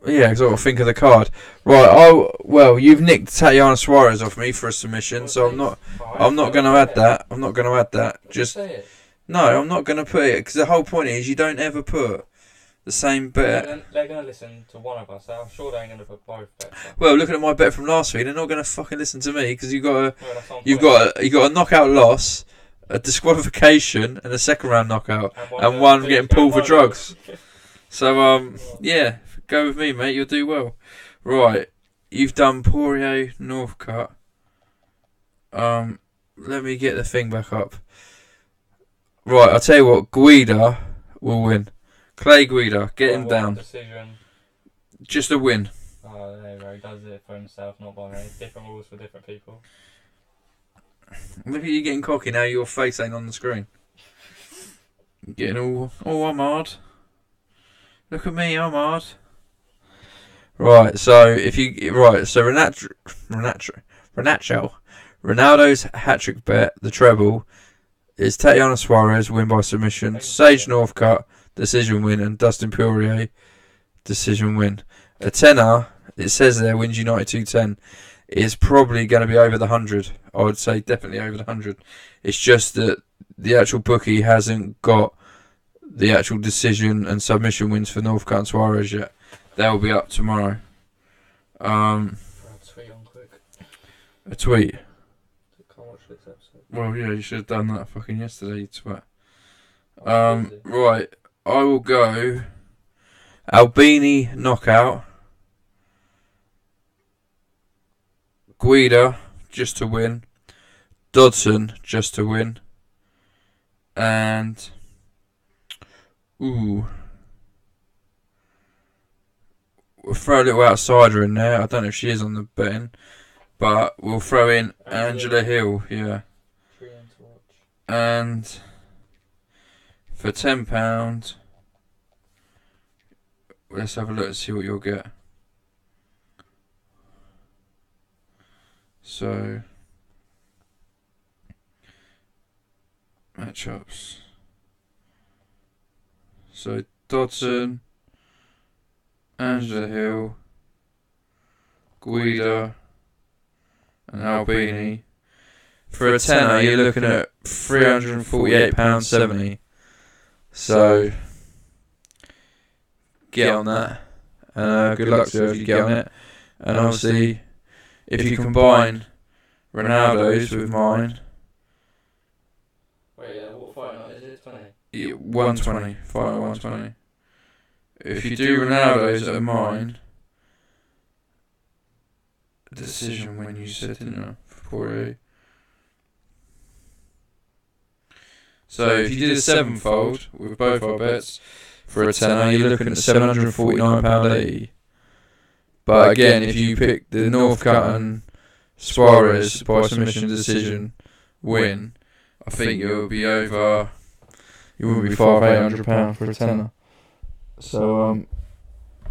Yeah, because I got to think of the card. Right. Well, you've nicked Tatiana Suarez off me for a submission, so I'm not going to add that. I'm not going to add that. Just say it. No, I'm not going to put it because the whole point is you don't ever put the same bet. They're going to listen to one of us. So I'm sure they ain't going to put both bets. Well, looking at my bet from last week, they're not going to fucking listen to me because you got a knockout loss, a disqualification, and a second round knockout, and one getting pulled for drugs. So yeah, go with me, mate. You'll do well. Right, you've done Poirier, Northcutt. Let me get the thing back up. Right, I'll tell you what, Guida will win. Clay Guida, get him down. Decision. Just a win. Oh, there you go. He does it for himself, not by me. Different rules for different people. Look at you getting cocky now. Your face ain't on the screen. Getting all I'm hard. Look at me, I'm hard. Right, so Ronaldo's hat-trick bet, the treble, is Tatiana Suarez, win by submission, Sage Northcutt, decision win, and Dustin Poirier, decision win. A tenner, it says there, wins United 210, is probably going to be over the 100. I would say definitely over the 100. It's just that the actual bookie hasn't got the actual decision and submission wins for Northcutt and Suarez yet. They'll be up tomorrow. A tweet on quick. A tweet? Can't watch this episode. Well, yeah, you should have done that fucking yesterday, you twat. Right, I will go Albini knockout, Guida just to win, Dodson just to win, and we'll throw a little outsider in there. I don't know if she is on the betting, but we'll throw in Angela Hill, yeah. And for £10, let's have a look and see what you'll get. So, matchups. So, Dodson, Angela Hill, Guida, and Albini. For a tenner, you're looking at £348.70. So, get on that. And good luck to you if you get on it. And obviously, if you combine Ronaldo's with mine. Wait, what fight night is it? 20? Yeah, 120. Fight 120. If you do Ronaldo's at mine, decision when you said, didn't you? For Poirier. So if you did a sevenfold with both our bets for a tenner, you're looking at £749.80. But again, if you pick the Northcutt and Suarez by submission decision win, I think you'll be over. You wouldn't be far off £800 for a tenner. So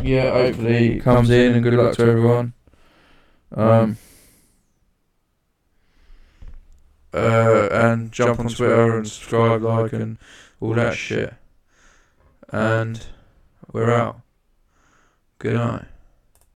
yeah, hopefully it comes in, and good luck to everyone. And jump on Twitter and subscribe, like, and all that shit. And we're out. Good night.